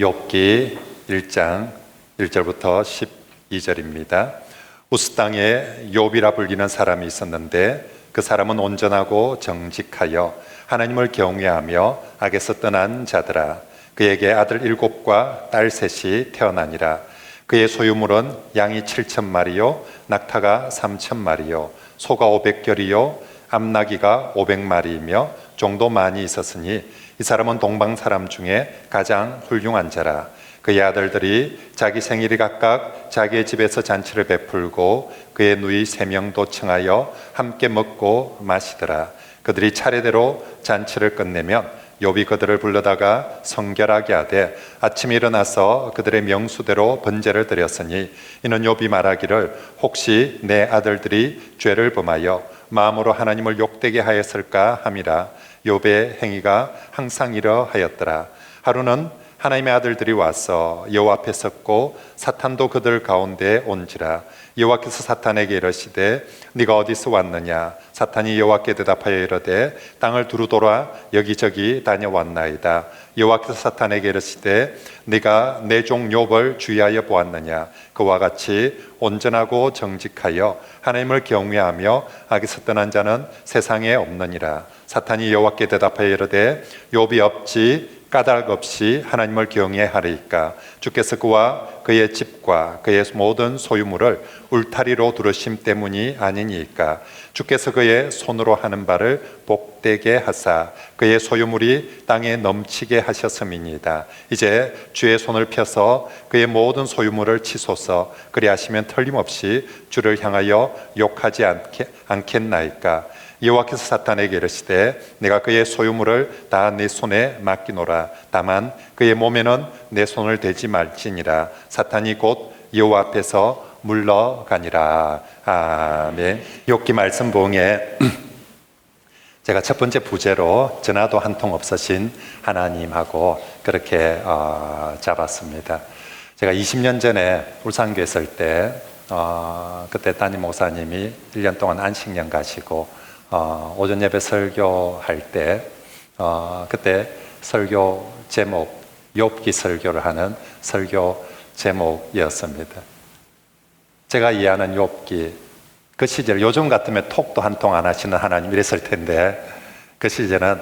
욥기 1장 1절부터 12절입니다. 우스 땅에 욥이라 불리는 사람이 있었는데 그 사람은 온전하고 정직하여 하나님을 경외하며 악에서 떠난 자더라. 그에게 아들 7과 딸 3이 태어나니라. 그의 소유물은 양이 7,000마리요 낙타가 3,000마리요 소가 500결이요 암나귀가 500마리이며 종도 많이 있었으니 이 사람은 동방 사람 중에 가장 훌륭한 자라. 그의 아들들이 자기 생일이 각각 자기의 집에서 잔치를 베풀고 그의 누이 3명도 청하여 함께 먹고 마시더라. 그들이 차례대로 잔치를 끝내면 욥이 그들을 불러다가 성결하게 하되 아침에 일어나서 그들의 명수대로 번제를 드렸으니 이는 욥이 말하기를 혹시 내 아들들이 죄를 범하여 마음으로 하나님을 욕되게 하였을까 함이라. 욥의 행위가 항상 이러하였더라. 하루는 하나님의 아들들이 와서 여호와 앞에 섰고 사탄도 그들 가운데 온지라. 여호와께서 사탄에게 이르시되 네가 어디서 왔느냐? 사탄이 여호와께 대답하여 이르되 땅을 두루 돌아 여기저기 다녀왔나이다. 여호와께서 사탄에게 이르시되 네가 내 종 욥을 주의하여 보았느냐? 그와 같이 온전하고 정직하여 하나님을 경외하며 악에서 떠난 자는 세상에 없느니라. 사탄이 여호와께 대답하여 이르되 욥이 없지 까닭 없이 하나님을 경외하리이까? 주께서 그와 그의 집과 그의 모든 소유물을 울타리로 두르심 때문이 아니니까? 주께서 그의 손으로 하는 바를 복되게 하사 그의 소유물이 땅에 넘치게 하셨음이니이다. 이제 주의 손을 펴서 그의 모든 소유물을 치소서. 그리하시면 틀림없이 주를 향하여 욕하지 않겠나이까? 여호와께서 사탄에게 이르시되 내가 그의 소유물을 다 내 손에 맡기노라. 다만 그의 몸에는 내 손을 대지 말지니라. 사탄이 곧 여호와 앞에서 물러가니라. 아멘. 욥기 말씀 봉에 제가 첫 번째 부제로 전화도 한 통 없으신 하나님하고 그렇게 잡았습니다. 제가 20년 전에 울산교회 있을 때 그때 담임 목사님이 1년 동안 안식년 가시고 오전 예배 설교할 때 그때 설교 제목 욥기 설교를 하는 설교 제목이었습니다. 제가 이해하는 욥기 그 시절 요즘 같으면 톡도 한 통 안 하시는 하나님 이랬을 텐데 그 시절은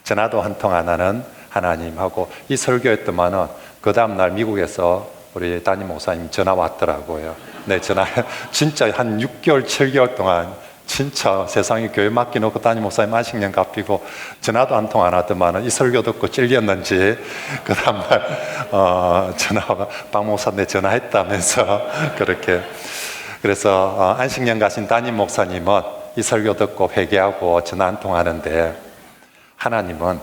전화도 한 통 안 하는 하나님하고 이 설교했더만은 그 다음날 미국에서 우리 담임 목사님 전화 왔더라고요. 네, 전화 진짜 한 6개월 7개월 동안 진짜 세상에 교회 맡겨놓고 담임 목사님 안식년 갚이고 전화도 한 통 안 하더만은 이 설교 듣고 찔렸는지 그 다음날 전화가 박 목사님 전화했다면서 그렇게 그래서 안식년 가신 담임 목사님은 이 설교 듣고 회개하고 전화 한 통 하는데 하나님은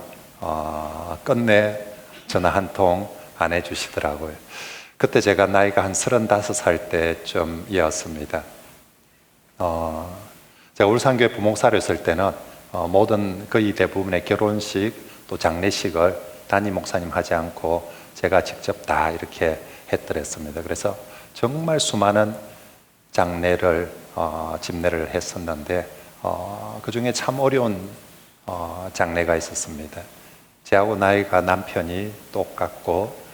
끝내 전화 한 통 안 해주시더라고요. 그때 제가 나이가 한 35살 때쯤이었습니다. 제가 울산교회 부목사로 있을 때는 모든 거의 대부분의 결혼식 또 장례식을 담임 목사님 하지 않고 제가 직접 다 이렇게 했더랬습니다. 그래서 정말 수많은 장례를 집례를 했었는데 그 중에 참 어려운 장례가 있었습니다. 저하고 나이가 남편이 똑같고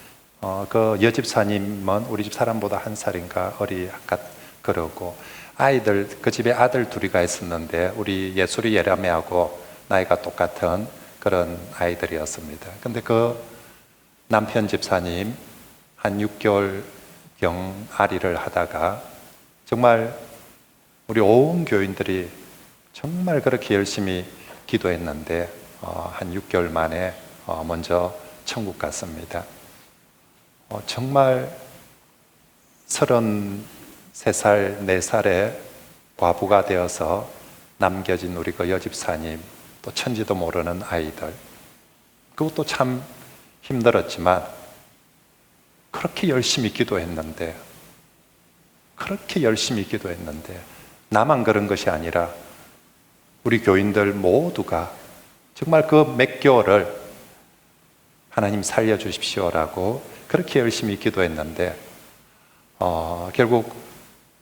그 여집사님은 우리 집 사람보다 한 살인가 어리가 그러고 아이들 그 집에 아들 둘이가 있었는데 우리 예술이 예라매하고 나이가 똑같은 그런 아이들이었습니다. 근데 그 남편 집사님 한 6개월경 아리를 하다가 정말 우리 온 교인들이 정말 그렇게 열심히 기도했는데 한 6개월 만에 먼저 천국 갔습니다. 정말 33살, 4살에 과부가 되어서 남겨진 우리 그 여집사님, 또 천지도 모르는 아이들, 그것도 참 힘들었지만 그렇게 열심히 기도했는데 나만 그런 것이 아니라 우리 교인들 모두가 정말 그 몇 개월을 하나님 살려주십시오라고 그렇게 열심히 기도했는데 결국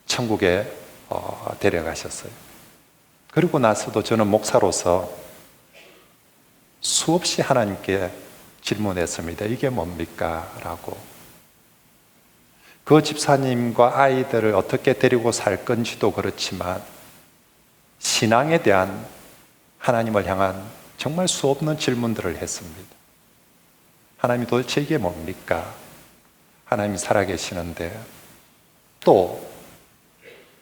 천국에 데려가셨어요. 그리고 나서도 저는 목사로서 수없이 하나님께 질문했습니다. 이게 뭡니까? 라고. 그 집사님과 아이들을 어떻게 데리고 살 건지도 그렇지만 신앙에 대한 하나님을 향한 정말 수없는 질문들을 했습니다. 하나님이 도대체 이게 뭡니까? 하나님이 살아계시는데 또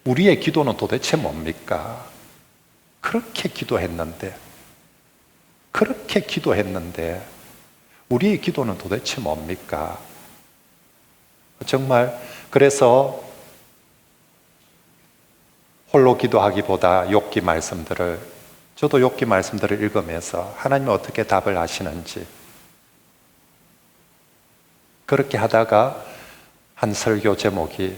우리의 기도는 도대체 뭡니까? 그렇게 기도했는데 우리의 기도는 도대체 뭡니까? 정말 그래서 홀로 기도하기보다 욥기 말씀들을, 저도 욥기 말씀들을 읽으면서 하나님이 어떻게 답을 하시는지 그렇게 하다가 한 설교 제목이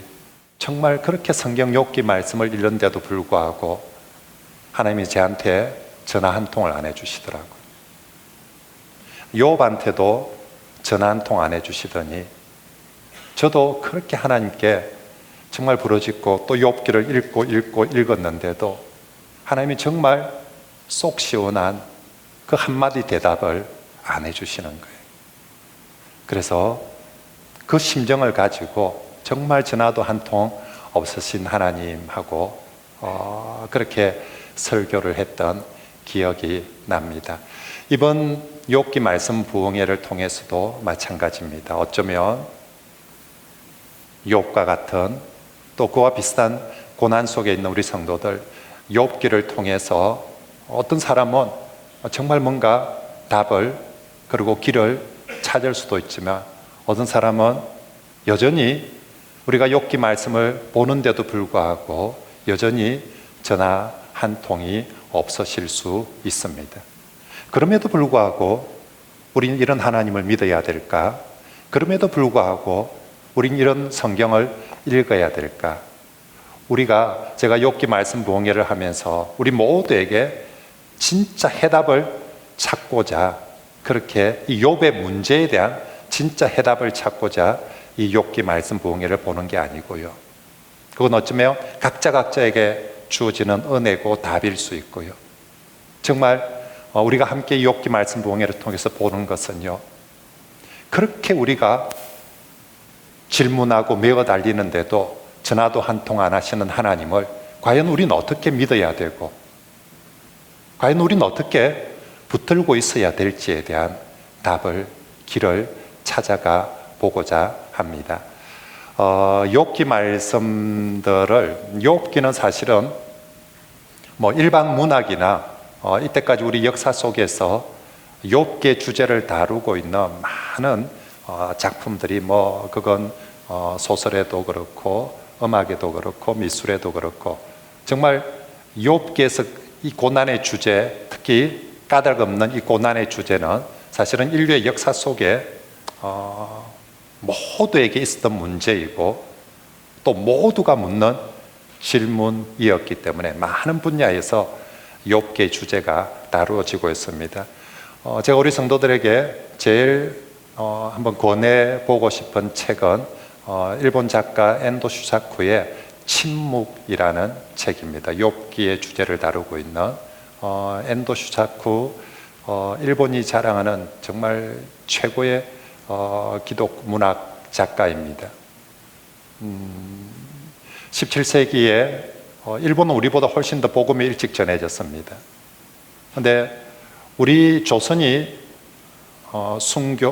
정말 그렇게 성경 욥기 말씀을 읽는데도 불구하고 하나님이 저한테 전화 한 통을 안 해주시더라고요. 욥한테도 전화 한 통 안 해주시더니 저도 그렇게 하나님께 정말 부르짖고 또 욥기를 읽고 읽었는데도 하나님이 정말 속 시원한 그 한마디 대답을 안 해주시는 거예요. 그래서 그 심정을 가지고 정말 전화도 한 통 없으신 하나님하고 그렇게 설교를 했던 기억이 납니다. 이번 욥기 말씀 부흥회를 통해서도 마찬가지입니다. 어쩌면 욥과 같은 또 그와 비슷한 고난 속에 있는 우리 성도들, 욥기를 통해서 어떤 사람은 정말 뭔가 답을 그리고 길을 찾을 수도 있지만 어떤 사람은 여전히 우리가 욥기 말씀을 보는데도 불구하고 여전히 전화 한 통이 없으실 수 있습니다. 그럼에도 불구하고 우리는 이런 하나님을 믿어야 될까? 그럼에도 불구하고 우리는 이런 성경을 읽어야 될까? 제가 욥기 말씀 부흥회를 하면서 우리 모두에게 진짜 해답을 찾고자 그렇게 이 욥의 문제에 대한 진짜 해답을 찾고자 이 욥기 말씀 부흥회를 보는 게 아니고요. 그건 어쩌면 각자에게 주어지는 은혜고 답일 수 있고요. 정말 우리가 함께 욥기 말씀 부흥회를 통해서 보는 것은요, 그렇게 우리가 질문하고 메어 달리는데도 전화도 한 통 안 하시는 하나님을 과연 우리는 어떻게 믿어야 되고 과연 우리는 어떻게 붙들고 있어야 될지에 대한 답을, 길을 찾아가 보고자 합니다. 욥기 말씀들을, 욥기는 사실은 일반 문학이나 이때까지 우리 역사 속에서 욥기의 주제를 다루고 있는 많은 작품들이 그건 소설에도 그렇고 음악에도 그렇고 미술에도 그렇고 정말 욥기에서 이 고난의 주제, 특히 까닭없는 이 고난의 주제는 사실은 인류의 역사 속에 모두에게 있었던 문제이고 또 모두가 묻는 질문이었기 때문에 많은 분야에서 욥기의 주제가 다루어지고 있습니다. 제가 우리 성도들에게 제일 한번 권해보고 싶은 책은 일본 작가 엔도 슈사쿠의 침묵이라는 책입니다. 욥기의 주제를 다루고 있는 엔도 슈사쿠, 일본이 자랑하는 정말 최고의 기독 문학 작가입니다. 17세기에 일본은 우리보다 훨씬 더 복음이 일찍 전해졌습니다. 그런데 우리 조선이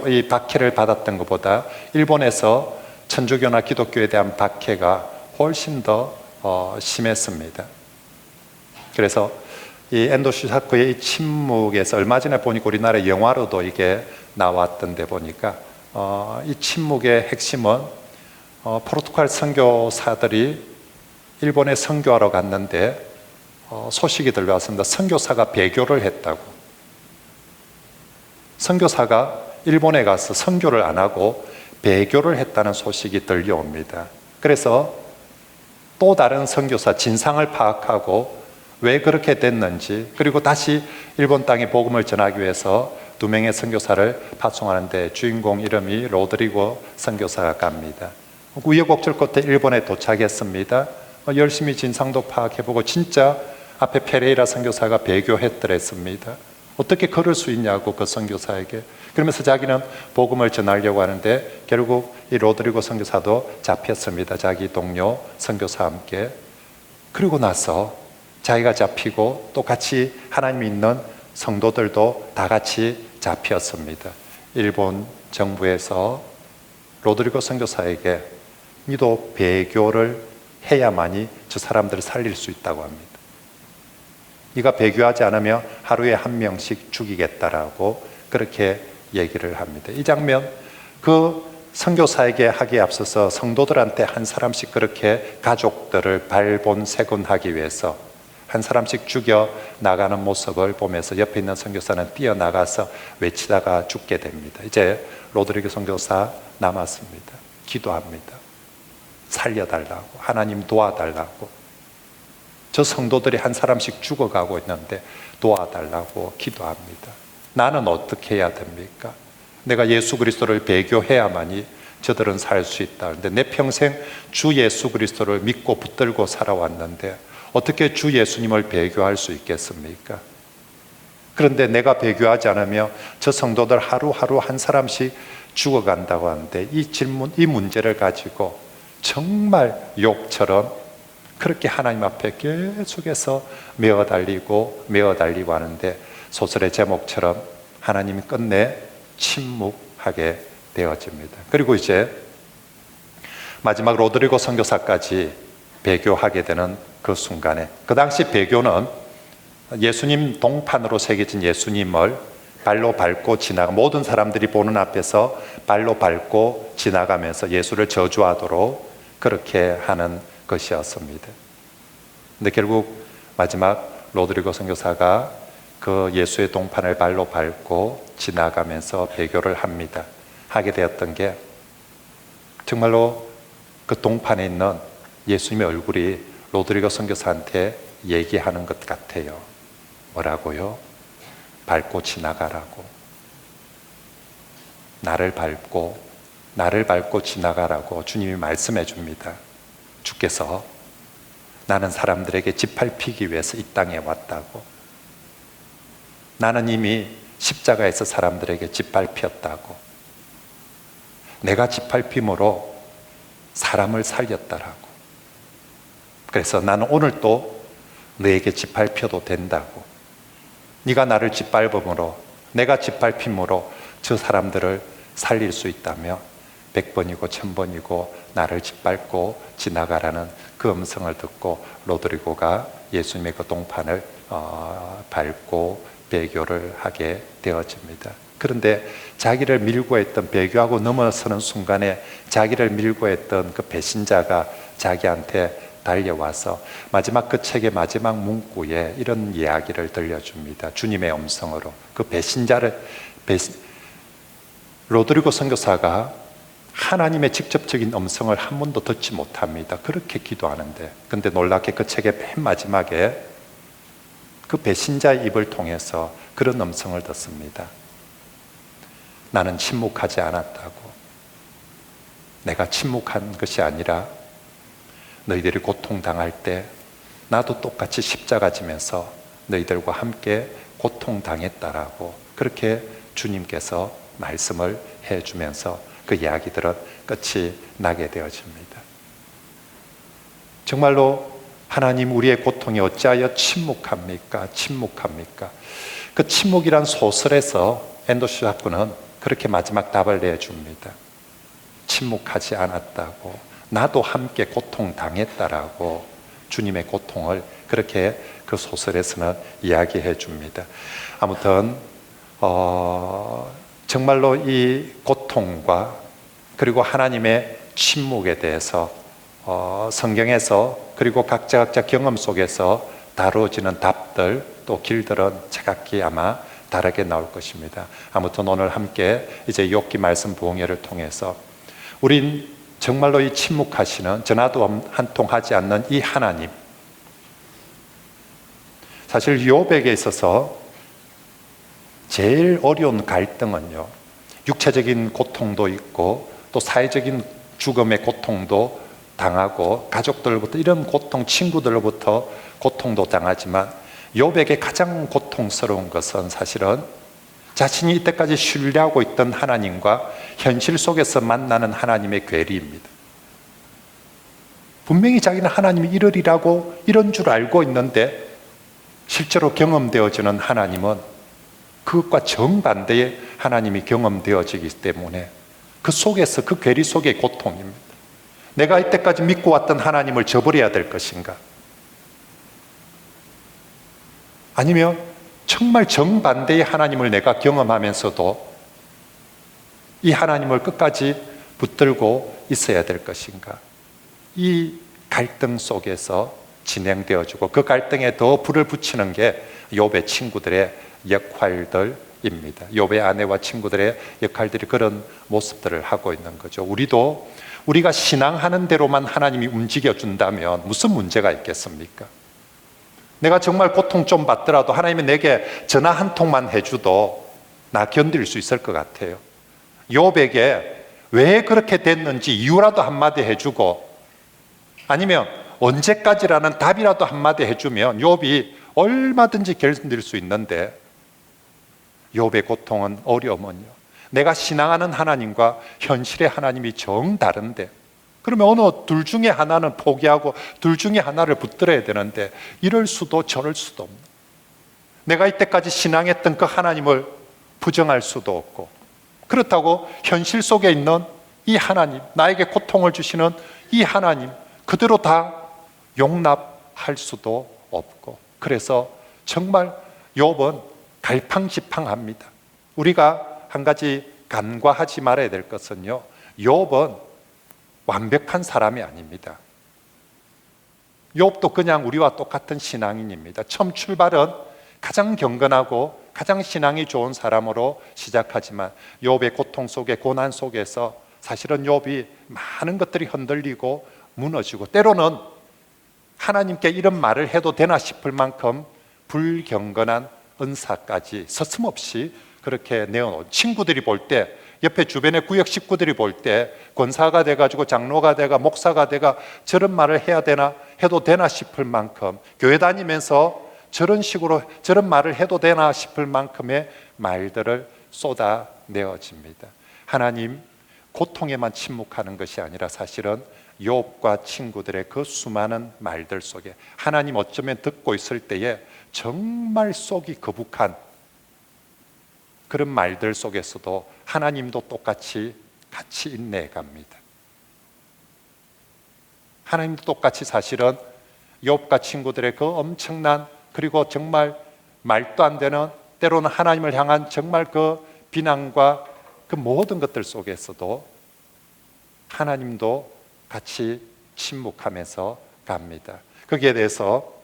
이 박해를 받았던 것보다 일본에서 천주교나 기독교에 대한 박해가 훨씬 더 심했습니다. 그래서 이 엔도 슈사쿠의 이 침묵에서 얼마 전에 보니까 우리나라 영화로도 이게 나왔던데 보니까 이 침묵의 핵심은 포르투갈 선교사들이 일본에 선교하러 갔는데 소식이 들려왔습니다. 선교사가 배교를 했다고. 선교사가 일본에 가서 선교를 안 하고 배교를 했다는 소식이 들려옵니다. 그래서 또 다른 선교사 진상을 파악하고 왜 그렇게 됐는지, 그리고 다시 일본 땅에 복음을 전하기 위해서 2명의 선교사를 파송하는데 주인공 이름이 로드리고 선교사가 갑니다. 우여곡절 끝에 일본에 도착했습니다. 열심히 진상도 파악해보고 진짜 앞에 페레이라 선교사가 배교했더랬습니다. 어떻게 그럴 수 있냐고 그 선교사에게. 그러면서 자기는 복음을 전하려고 하는데 결국 이 로드리고 선교사도 잡혔습니다. 자기 동료 선교사와 함께. 그리고 나서 자기가 잡히고 또 같이 하나님 믿는 성도들도 다 같이 잡혔습니다. 일본 정부에서 로드리고 선교사에게 니도 배교를 해야만이 저 사람들을 살릴 수 있다고 합니다. 네가 배교하지 않으면 하루에 한 명씩 죽이겠다라고 그렇게 얘기를 합니다. 이 장면 그 선교사에게 하기에 앞서서 성도들한테 한 사람씩 그렇게 가족들을 발본색원하기 위해서 한 사람씩 죽여 나가는 모습을 보면서 옆에 있는 선교사는 뛰어나가서 외치다가 죽게 됩니다. 이제 로드리고 선교사 남았습니다. 기도합니다. 살려달라고, 하나님 도와달라고. 저 성도들이 한 사람씩 죽어가고 있는데 도와달라고 기도합니다. 나는 어떻게 해야 됩니까? 내가 예수 그리스도를 배교해야만이 저들은 살 수 있다. 그런데 내 평생 주 예수 그리스도를 믿고 붙들고 살아왔는데 어떻게 주 예수님을 배교할 수 있겠습니까? 그런데 내가 배교하지 않으면 저 성도들 하루하루 한 사람씩 죽어간다고 하는데 이 질문, 이 문제를 가지고 정말 욕처럼 그렇게 하나님 앞에 계속해서 메어 달리고 하는데 소설의 제목처럼 하나님이 끝내 침묵하게 되어집니다. 그리고 이제 마지막 로드리고 선교사까지 배교하게 되는 그 순간에, 그 당시 배교는 예수님 동판으로 새겨진 예수님을 발로 밟고 지나가, 모든 사람들이 보는 앞에서 발로 밟고 지나가면서 예수를 저주하도록 그렇게 하는 것이었습니다. 근데 결국 마지막 로드리고 선교사가 그 예수의 동판을 발로 밟고 지나가면서 배교를 합니다. 하게 되었던 게 정말로 그 동판에 있는 예수님의 얼굴이 로드리고 선교사한테 얘기하는 것 같아요. 뭐라고요? 밟고 지나가라고. 나를 밟고 지나가라고 주님이 말씀해 줍니다. 주께서 나는 사람들에게 짓밟히기 위해서 이 땅에 왔다고. 나는 이미 십자가에서 사람들에게 짓밟혔다고. 내가 짓밟힘으로 사람을 살렸다라고. 그래서 나는 오늘 또 너에게 짓밟혀도 된다고. 네가 나를 짓밟음으로, 내가 짓밟힘으로 저 사람들을 살릴 수 있다며 100번이고 1000번이고 나를 짓밟고 지나가라는 그 음성을 듣고 로드리고가 예수님의 그 동판을 밟고 배교를 하게 되어집니다. 그런데 자기를 밀고 했던, 배교하고 넘어서는 순간에 자기를 밀고 했던 그 배신자가 자기한테 달려와서 마지막 그 책의 마지막 문구에 이런 이야기를 들려줍니다. 주님의 음성으로. 그 로드리고 선교사가 하나님의 직접적인 음성을 한 번도 듣지 못합니다. 그렇게 기도하는데, 근데 놀랍게 그 책의 맨 마지막에 그 배신자의 입을 통해서 그런 음성을 듣습니다. 나는 침묵하지 않았다고. 내가 침묵한 것이 아니라 너희들이 고통당할 때 나도 똑같이 십자가 지면서 너희들과 함께 고통당했다라고 그렇게 주님께서 말씀을 해주면서 그 이야기들은 끝이 나게 되어집니다. 정말로 하나님, 우리의 고통에 어찌하여 침묵합니까? 그 침묵이란 소설에서 앤더슈 하프는 그렇게 마지막 답을 내줍니다. 침묵하지 않았다고. 나도 함께 고통당했다라고 주님의 고통을 그렇게 그 소설에서는 이야기해 줍니다. 아무튼 정말로 이 고통과 그리고 하나님의 침묵에 대해서 성경에서 그리고 각자 경험 속에서 다루어지는 답들 또 길들은 제각기 아마 다르게 나올 것입니다. 아무튼 오늘 함께 이제 욥기 말씀 부흥회를 통해서 우린 정말로 이 침묵하시는, 전화도 한 통 하지 않는 이 하나님, 사실 욥에게 있어서 제일 어려운 갈등은요, 육체적인 고통도 있고 또 사회적인 죽음의 고통도 당하고 가족들로부터 이런 고통, 친구들로부터 고통도 당하지만 욥에게 가장 고통스러운 것은 사실은 자신이 이때까지 신뢰하고 있던 하나님과 현실 속에서 만나는 하나님의 괴리입니다. 분명히 자기는 하나님이 이러리라고 이런 줄 알고 있는데 실제로 경험되어지는 하나님은 그것과 정반대의 하나님이 경험되어지기 때문에 그 속에서, 그 괴리 속의 고통입니다. 내가 이때까지 믿고 왔던 하나님을 저버려야 될 것인가? 아니면 정말 정반대의 하나님을 내가 경험하면서도 이 하나님을 끝까지 붙들고 있어야 될 것인가? 이 갈등 속에서 진행되어지고 그 갈등에 더 불을 붙이는 게 욥의 친구들의 역할들입니다. 욥의 아내와 친구들의 역할들이 그런 모습들을 하고 있는 거죠. 우리가 신앙하는 대로만 하나님이 움직여준다면 무슨 문제가 있겠습니까? 내가 정말 고통 좀 받더라도 하나님이 내게 전화 한 통만 해줘도 나 견딜 수 있을 것 같아요. 욥에게 왜 그렇게 됐는지 이유라도 한마디 해주고 아니면 언제까지라는 답이라도 한마디 해주면 욥이 얼마든지 견딜 수 있는데 욥의 고통은, 어려움은요, 내가 신앙하는 하나님과 현실의 하나님이 정다른데 그러면 어느 둘 중에 하나는 포기하고 둘 중에 하나를 붙들어야 되는데 이럴 수도 저럴 수도 없는, 내가 이때까지 신앙했던 그 하나님을 부정할 수도 없고 그렇다고 현실 속에 있는 이 하나님, 나에게 고통을 주시는 이 하나님 그대로 다 용납할 수도 없고 그래서 정말 욥은 갈팡지팡합니다. 우리가 한 가지 간과하지 말아야 될 것은요, 욥은 완벽한 사람이 아닙니다. 욥도 그냥 우리와 똑같은 신앙인입니다. 처음 출발은 가장 경건하고 가장 신앙이 좋은 사람으로 시작하지만 욥의 고통 속에, 고난 속에서 사실은 욥이 많은 것들이 흔들리고 무너지고 때로는 하나님께 이런 말을 해도 되나 싶을 만큼 불경건한 은사까지 서슴없이 그렇게 내어놓은, 친구들이 볼 때, 옆에 주변의 구역 식구들이 볼 때 권사가 돼가지고 장로가 돼가 목사가 돼가 저런 말을 해야 되나, 해도 되나 싶을 만큼, 교회 다니면서 저런 식으로 저런 말을 해도 되나 싶을 만큼의 말들을 쏟아내어집니다. 하나님 고통에만 침묵하는 것이 아니라 사실은 욥과 친구들의 그 수많은 말들 속에 하나님 어쩌면 듣고 있을 때에 정말 속이 거북한 그런 말들 속에서도 하나님도 똑같이 같이 인내해 갑니다. 하나님도 똑같이 사실은 욥과 친구들의 그 엄청난, 그리고 정말 말도 안 되는, 때로는 하나님을 향한 정말 그 비난과 그 모든 것들 속에서도 하나님도 같이 침묵하면서 갑니다. 거기에 대해서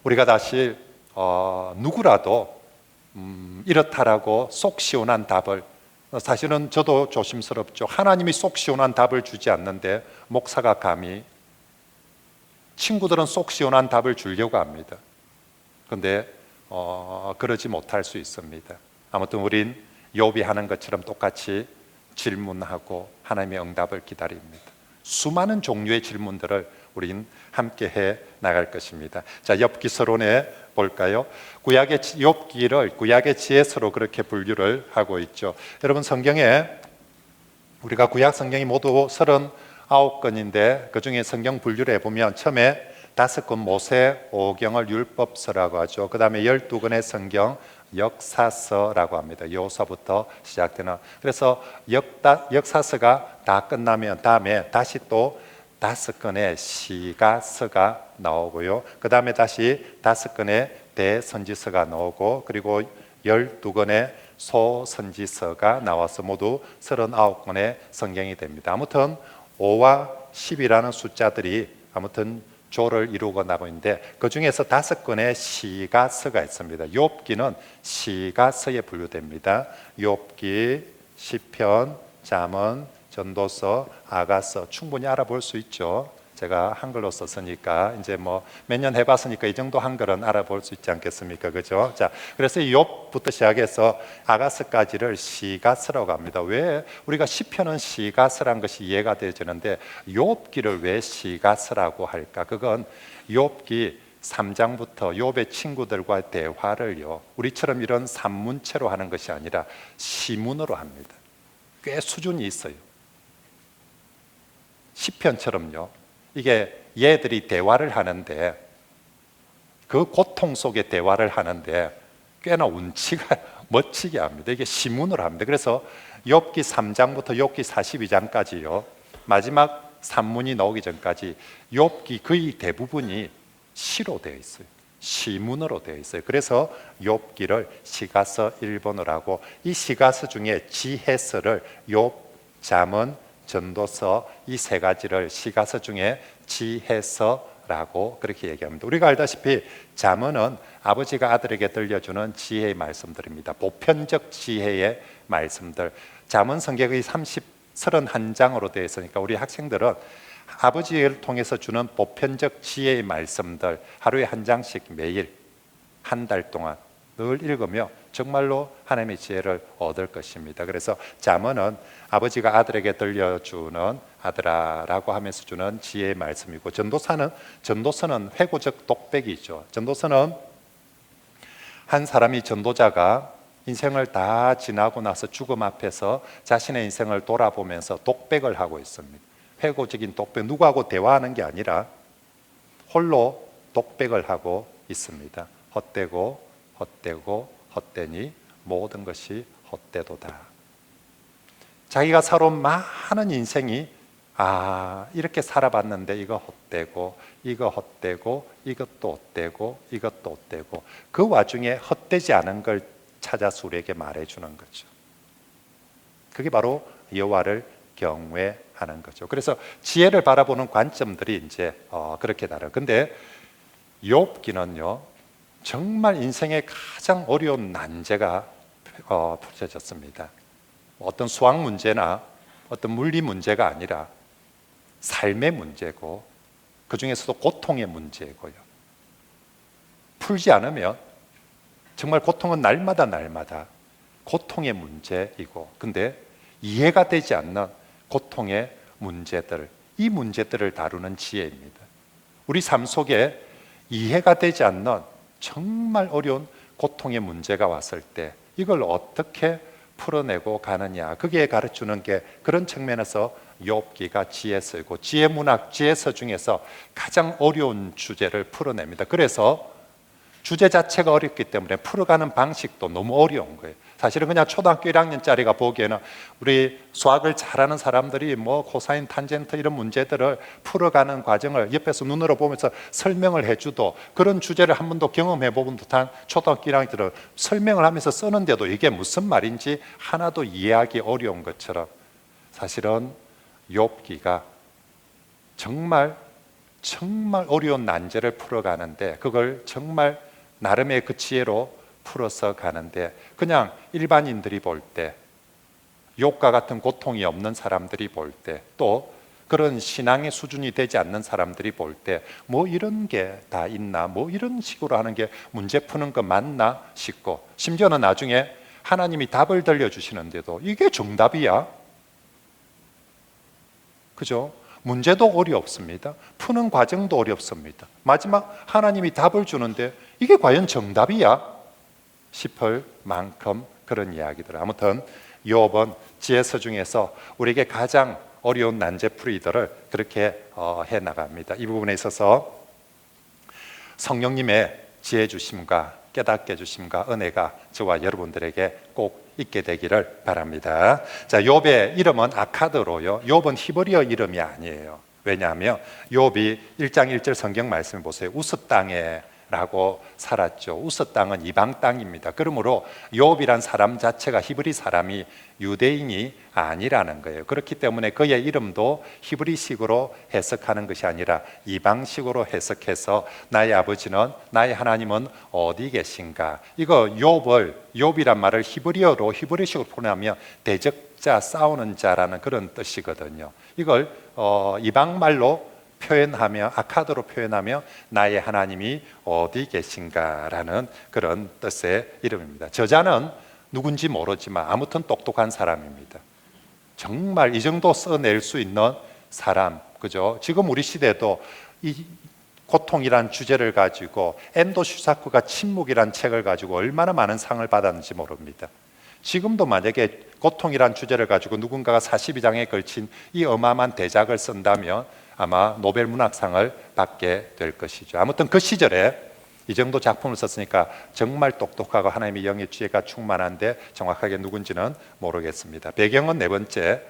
우리가 다시 누구라도 이렇다라고 속 시원한 답을, 사실은 저도 조심스럽죠. 하나님이 속 시원한 답을 주지 않는데 목사가 감히, 친구들은 속 시원한 답을 주려고 합니다. 그런데 그러지 못할 수 있습니다. 아무튼 우린 욥이 하는 것처럼 똑같이 질문하고 하나님의 응답을 기다립니다. 수많은 종류의 질문들을 우린 함께 해 나갈 것입니다. 자, 욥기서론에 볼까요? 구약의 욥기를 구약의 지혜서로 그렇게 분류를 하고 있죠. 여러분, 성경에 우리가 구약 성경이 모두 39권인데 그 중에 성경 분류를 해보면 처음에 5권 모세오경을 율법서라고 하죠. 그 다음에 12권의 성경 역사서라고 합니다. 여호수아부터 시작되는. 그래서 역사서가 다 끝나면 다음에 다시 또 5권의 시가서가 나오고요. 그 다음에 다시 5권의 대선지서가 나오고, 그리고 12권의 소선지서가 나와서 모두 39권의 성경이 됩니다. 아무튼 5와 10이라는 숫자들이 아무튼 조를 이루고 나오는데 그 중에서 5권의 시가서가 있습니다. 욥기는 시가서에 분류됩니다. 욥기, 시편, 잠언, 전도서, 아가서 충분히 알아볼 수 있죠. 제가 한글로 썼으니까 이제 뭐 몇 년 해봤으니까 이 정도 한글은 알아볼 수 있지 않겠습니까? 그죠? 자, 그래서 욥부터 시작해서 아가서까지를 시가서라고 합니다. 왜 우리가 시편은 시가서란 것이 이해가 되지는데 욥기를 왜 시가서라고 할까? 그건 욥기 3장부터 욥의 친구들과 대화를요, 우리처럼 이런 산문체로 하는 것이 아니라 시문으로 합니다. 꽤 수준이 있어요. 시편처럼요, 이게 얘들이 대화를 하는데, 그 고통 속에 대화를 하는데 꽤나 운치가 멋지게 합니다. 이게 시문으로 합니다. 그래서 욥기 3장부터 욥기 42장까지요, 마지막 산문이 나오기 전까지 욥기 거의 대부분이 시로 되어 있어요. 시문으로 되어 있어요. 그래서 욥기를 시가서 1번으로 하고, 이 시가서 중에 지혜서를 욥, 잠언, 전도서 이 세 가지를 시가서 중에 지혜서라고 그렇게 얘기합니다. 우리가 알다시피 잠언은 아버지가 아들에게 들려주는 지혜의 말씀들입니다. 보편적 지혜의 말씀들. 잠언 성경이 31장으로 되어 있으니까 우리 학생들은 아버지를 통해서 주는 보편적 지혜의 말씀들 하루에 한 장씩 매일 한 달 동안 늘 읽으며 정말로 하나님의 지혜를 얻을 것입니다. 그래서 잠언은 아버지가 아들에게 들려주는 아들아라고 하면서 주는 지혜의 말씀이고, 전도서는 회고적 독백이죠. 전도서는 한 사람이, 전도자가 인생을 다 지나고 나서 죽음 앞에서 자신의 인생을 돌아보면서 독백을 하고 있습니다. 회고적인 독백, 누구하고 대화하는 게 아니라 홀로 독백을 하고 있습니다. 헛되고 헛되고 헛되니 모든 것이 헛되도다. 자기가 살아온 많은 인생이 이렇게 살아봤는데 이거 헛되고 이거 헛되고 이것도 헛되고 이것도 헛되고, 그 와중에 헛되지 않은 걸 찾아서 우리에게 말해주는 거죠. 그게 바로 여호와를 경외하는 거죠. 그래서 지혜를 바라보는 관점들이 이제 그렇게 다르요. 근데 욥기는요, 정말 인생의 가장 어려운 난제가 펼쳐졌습니다. 어떤 수학 문제나 어떤 물리 문제가 아니라 삶의 문제고, 그 중에서도 고통의 문제고요. 풀지 않으면 정말 고통은 날마다 고통의 문제이고, 근데 이해가 되지 않는 고통의 문제들, 이 문제들을 다루는 지혜입니다. 우리 삶 속에 이해가 되지 않는 정말 어려운 고통의 문제가 왔을 때 이걸 어떻게 풀어내고 가느냐, 그게 가르치는 게, 그런 측면에서 욥기가 지혜서이고, 지혜문학, 지혜서 중에서 가장 어려운 주제를 풀어냅니다. 그래서 주제 자체가 어렵기 때문에 풀어가는 방식도 너무 어려운 거예요. 사실은 그냥 초등학교 1학년짜리가 보기에는 우리 수학을 잘하는 사람들이 뭐 코사인, 탄젠트 이런 문제들을 풀어가는 과정을 옆에서 눈으로 보면서 설명을 해주도, 그런 주제를 한 번도 경험해 본 듯한 초등학교 1학년들은 설명을 하면서 쓰는데도 이게 무슨 말인지 하나도 이해하기 어려운 것처럼, 사실은 욥기가 정말 어려운 난제를 풀어가는데, 그걸 정말 나름의 그 지혜로 풀어서 가는데, 그냥 일반인들이 볼 때, 욥과 같은 고통이 없는 사람들이 볼 때, 또 그런 신앙의 수준이 되지 않는 사람들이 볼 때, 뭐 이런 게 다 있나, 뭐 이런 식으로 하는 게 문제 푸는 거 맞나 싶고, 심지어는 나중에 하나님이 답을 들려주시는데도 이게 정답이야? 그죠? 문제도 어렵습니다. 푸는 과정도 어렵습니다. 마지막 하나님이 답을 주는데 이게 과연 정답이야? 싶을 만큼 그런 이야기들. 아무튼 욥은 지혜서 중에서 우리에게 가장 어려운 난제풀이들을 그렇게 해나갑니다. 이 부분에 있어서 성령님의 지혜 주심과 깨닫게 주심과 은혜가 저와 여러분들에게 꼭 있게 되기를 바랍니다. 자, 욥의 이름은 아카드로요, 욥은 히브리어 이름이 아니에요. 왜냐하면 욥이 1장 1절 성경 말씀 보세요. 우스 땅에 라고 살았죠. 우스 땅은 이방 땅입니다. 그러므로 욥이란 사람 자체가 히브리 사람이 유대인이 아니라는 거예요. 그렇기 때문에 그의 이름도 히브리식으로 해석하는 것이 아니라 이방식으로 해석해서 나의 아버지는, 나의 하나님은 어디 계신가, 이거 욥이란 말을 히브리식으로 표현하면 대적자, 싸우는 자라는 그런 뜻이거든요. 이걸 이방말로 표현하며, 아카드로 표현하며 나의 하나님이 어디 계신가라는 그런 뜻의 이름입니다. 저자는 누군지 모르지만 아무튼 똑똑한 사람입니다. 정말 이 정도 써낼 수 있는 사람, 그죠? 지금 우리 시대도 고통이란 주제를 가지고 엔도 슈사크가 침묵이란 책을 가지고 얼마나 많은 상을 받았는지 모릅니다. 지금도 만약에 고통이란 주제를 가지고 누군가가 42장에 걸친 이 어마어마한 대작을 쓴다면 아마 노벨 문학상을 받게 될 것이죠. 아무튼 그 시절에 이 정도 작품을 썼으니까 정말 똑똑하고 하나님의 영의 지혜가 충만한데 정확하게 누군지는 모르겠습니다. 배경은 네 번째,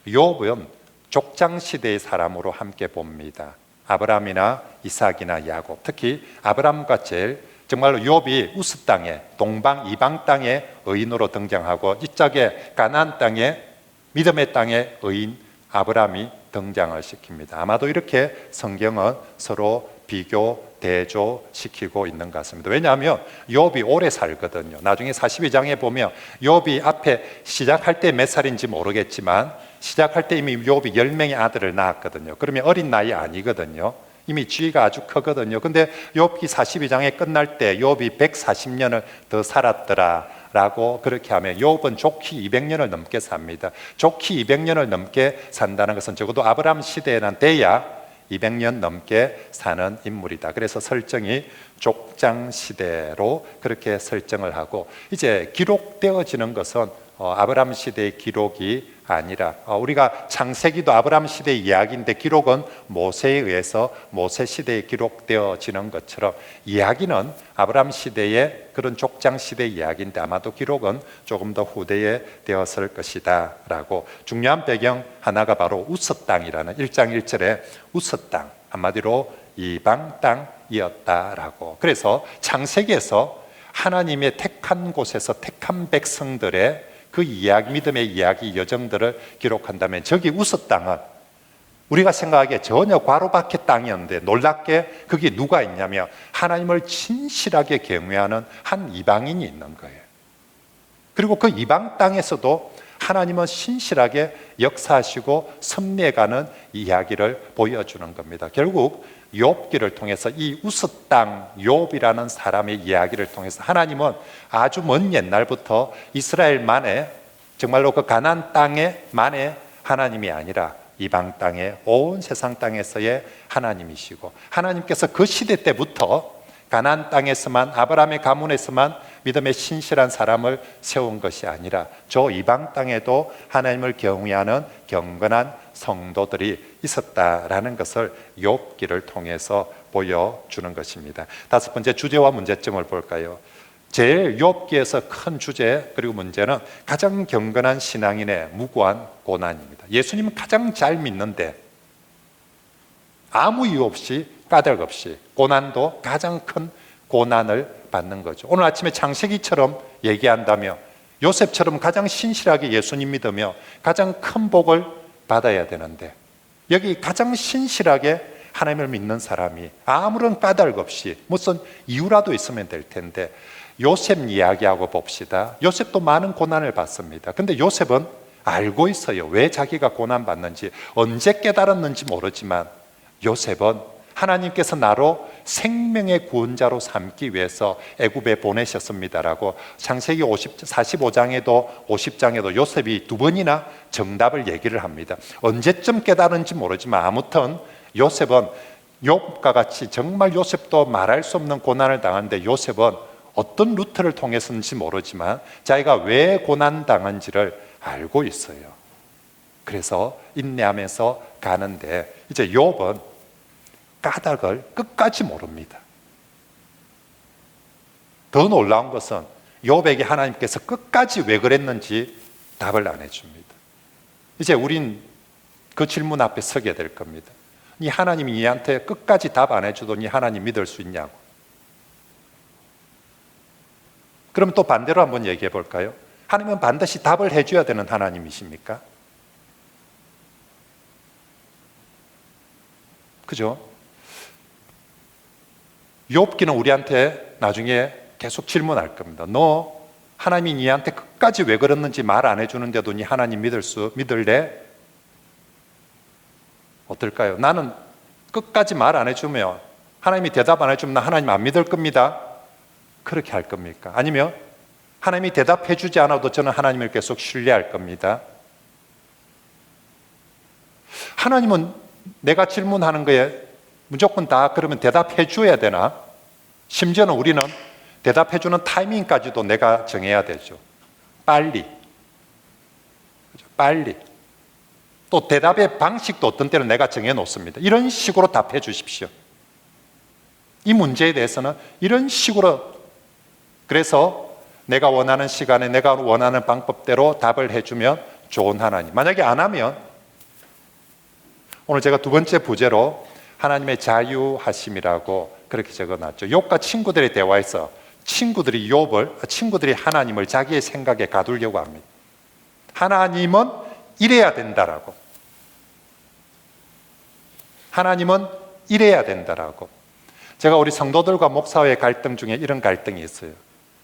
욥은 족장시대의 사람으로 함께 봅니다. 아브라함이나 이삭이나 야곱, 특히 아브라함과 제일 정말로 욥이 우스 땅에, 동방 이방 땅의 의인으로 등장하고 이쪽에 가나안 땅에, 믿음의 땅의 의인 아브라함이 등장을 시킵니다. 아마도 이렇게 성경은 서로 비교, 대조시키고 있는 것 같습니다. 왜냐하면 욥이 오래 살거든요. 나중에 42장에 보면 욥이 앞에 시작할 때 몇 살인지 모르겠지만 시작할 때 이미 욥이 10명의 아들을 낳았거든요. 그러면 어린 나이 아니거든요. 이미 지위가 아주 크거든요. 근데 욥기 42장에 끝날 때 욥이 140년을 더 살았더라 라고 그렇게 하면 욥은 좋기 200년을 넘게 삽니다. 좋기 200년을 넘게 산다는 것은 적어도 아브라함 시대에는 돼야 200년 넘게 사는 인물이다. 그래서 설정이 족장 시대로 그렇게 설정을 하고, 이제 기록되어지는 것은 아브라함 시대의 기록이 아니라 우리가 창세기도 아브라함 시대의 이야기인데 기록은 모세에 의해서 모세 시대에 기록되어지는 것처럼 이야기는 아브라함 시대의 그런 족장 시대의 이야기인데 아마도 기록은 조금 더 후대에 되었을 것이다 라고. 중요한 배경 하나가 바로 우스 땅이라는 1장 1절에 우스 땅, 한마디로 이방 땅이었다라고. 그래서 창세기에서 하나님의 택한 곳에서 택한 백성들의 그 이야기, 믿음의 이야기, 여정들을 기록한다면 저기 우스 땅은 우리가 생각하기에 전혀 과로박해 땅이었는데 놀랍게 거기에 누가 있냐면 하나님을 진실하게 경외하는 한 이방인이 있는 거예요. 그리고 그 이방 땅에서도 하나님은 신실하게 역사하시고 섭리해가는 이야기를 보여주는 겁니다. 결국 욥기를 통해서 이 우스 땅 욥이라는 사람의 이야기를 통해서 하나님은 아주 먼 옛날부터 이스라엘만의, 정말로 그 가나안 땅에만의 하나님이 아니라 이방 땅의 온 세상 땅에서의 하나님이시고, 하나님께서 그 시대 때부터 가나안 땅에서만, 아브라함의 가문에서만 믿음의 신실한 사람을 세운 것이 아니라 저 이방 땅에도 하나님을 경외하는 경건한 성도들이 있었다라는 것을 욥기를 통해서 보여주는 것입니다. 다섯 번째, 주제와 문제점을 볼까요? 제일 욥기에서 큰 주제 그리고 문제는 가장 경건한 신앙인의 무고한 고난입니다. 예수님은 가장 잘 믿는데 아무 이유 없이 까닭 없이 고난도 가장 큰 고난을 받는 거죠. 오늘 아침에 창세기처럼 얘기한다며 요셉처럼 가장 신실하게 예수님 믿으며 가장 큰 복을 받아야 되는데 여기 가장 신실하게 하나님을 믿는 사람이 아무런 까닭 없이 무슨 이유라도 있으면 될 텐데 요셉 이야기하고 봅시다. 요셉도 많은 고난을 받습니다. 근데 요셉은 알고 있어요. 왜 자기가 고난받는지. 언제 깨달았는지 모르지만 요셉은 하나님께서 나로 생명의 구원자로 삼기 위해서 애굽에 보내셨습니다라고 창세기 45장에도 50장에도 요셉이 두 번이나 정답을 얘기를 합니다. 언제쯤 깨달은지 모르지만 아무튼 요셉은 욥과 같이 정말 요셉도 말할 수 없는 고난을 당하는데 요셉은 어떤 루트를 통해서인지 모르지만 자기가 왜 고난당한지를 알고 있어요. 그래서 인내하면서 가는데 이제 욥은 까닭을 끝까지 모릅니다. 더 놀라운 것은 욥에게 하나님께서 끝까지 왜 그랬는지 답을 안 해줍니다. 이제 우린 그 질문 앞에 서게 될 겁니다. 이 하나님이 얘한테 끝까지 답 안 해주더니 하나님 믿을 수 있냐고. 그럼 또 반대로 한번 얘기해 볼까요? 하나님은 반드시 답을 해줘야 되는 하나님이십니까? 그죠? 욥기는 우리한테 나중에 계속 질문할 겁니다. 너 하나님이 니한테 끝까지 왜 그랬는지 말 안 해주는데도 니 하나님 믿을래? 어떨까요? 나는 끝까지 말 안 해주면 하나님이 대답 안 해주면 나 하나님 안 믿을 겁니다. 그렇게 할 겁니까? 아니면 하나님이 대답해 주지 않아도 저는 하나님을 계속 신뢰할 겁니다. 하나님은 내가 질문하는 거에 무조건 다 그러면 대답해 줘야 되나? 심지어는 우리는 대답해 주는 타이밍까지도 내가 정해야 되죠. 빨리. 빨리. 또 대답의 방식도 어떤 때는 내가 정해 놓습니다. 이런 식으로 답해 주십시오. 이 문제에 대해서는 이런 식으로, 그래서 내가 원하는 시간에 내가 원하는 방법대로 답을 해주면 좋은 하나님. 만약에 안 하면, 오늘 제가 두 번째 부제로 하나님의 자유하심이라고 그렇게 적어놨죠. 욥과 친구들의 대화에서 친구들이 하나님을 자기의 생각에 가두려고 합니다. 하나님은 이래야 된다라고. 하나님은 이래야 된다라고. 제가 우리 성도들과 목사와의 갈등 중에 이런 갈등이 있어요.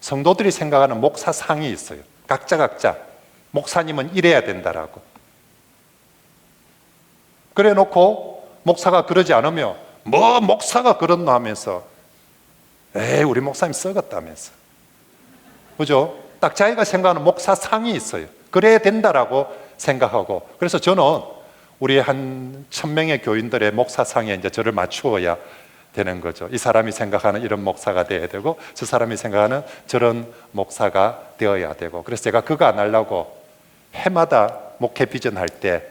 성도들이 생각하는 목사상이 있어요. 각자 목사님은 이래야 된다라고. 그래 놓고 목사가 그러지 않으며 뭐 목사가 그렇노 하면서 우리 목사님 썩었다면서. 그죠? 딱 자기가 생각하는 목사상이 있어요. 그래야 된다라고 생각하고, 그래서 저는 우리 한 1000명의 교인들의 목사상에 이제 저를 맞추어야 되는 거죠. 이 사람이 생각하는 이런 목사가 되어야 되고, 저 사람이 생각하는 저런 목사가 되어야 되고. 그래서 제가 그거 안 하려고 해마다 목회 비전 할 때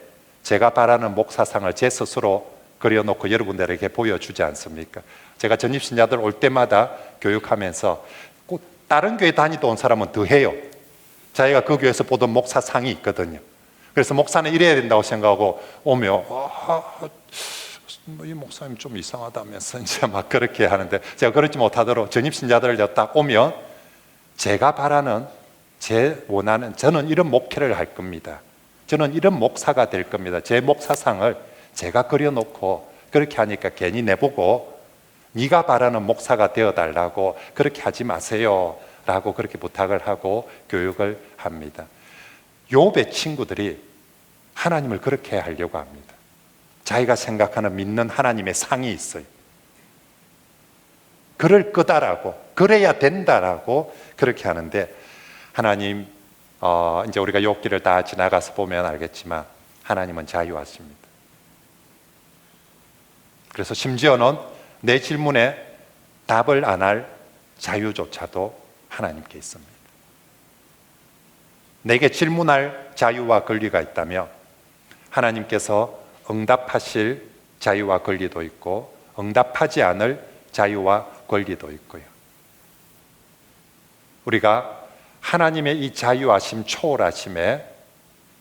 제가 바라는 목사상을 제 스스로 그려놓고 여러분들에게 보여주지 않습니까? 제가 전입신자들 올 때마다 교육하면서 꼭 다른 교회 다니다 온 사람은 더 해요. 자기가 그 교회에서 보던 목사상이 있거든요. 그래서 목사는 이래야 된다고 생각하고 오면 이 목사님 좀 이상하다면서 이제 막 그렇게 하는데, 제가 그렇지 못하도록 전입신자들 딱 오면 제가 바라는, 제 원하는, 저는 이런 목회를 할 겁니다. 저는 이런 목사가 될 겁니다. 제 목사상을 제가 그려놓고 그렇게 하니까 괜히 내보고 네가 바라는 목사가 되어달라고 그렇게 하지 마세요 라고 그렇게 부탁을 하고 교육을 합니다. 욥의 친구들이 하나님을 그렇게 하려고 합니다. 자기가 생각하는 믿는 하나님의 상이 있어요. 그럴 거다라고, 그래야 된다라고 그렇게 하는데, 하나님 이제 우리가 욥기를 다 지나가서 보면 알겠지만 하나님은 자유하십니다. 그래서 심지어는 내 질문에 답을 안 할 자유조차도 하나님께 있습니다. 내게 질문할 자유와 권리가 있다면 하나님께서 응답하실 자유와 권리도 있고 응답하지 않을 자유와 권리도 있고요. 우리가 하나님의 이 자유하심, 초월하심에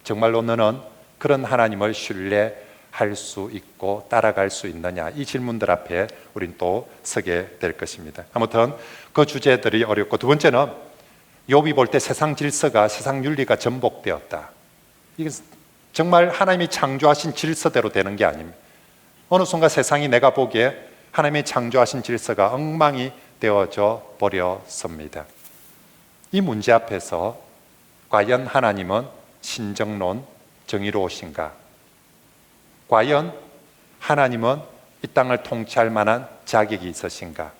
정말로 너는 그런 하나님을 신뢰할 수 있고 따라갈 수 있느냐, 이 질문들 앞에 우린 또 서게 될 것입니다. 아무튼 그 주제들이 어렵고, 두 번째는 욥이 볼 때 세상 질서가, 세상 윤리가 전복되었다. 이게 정말 하나님이 창조하신 질서대로 되는 게 아닙니다. 어느 순간 세상이 내가 보기에 하나님이 창조하신 질서가 엉망이 되어져 버렸습니다. 이 문제 앞에서 과연 하나님은 신정론, 정의로우신가? 과연 하나님은 이 땅을 통치할 만한 자격이 있으신가?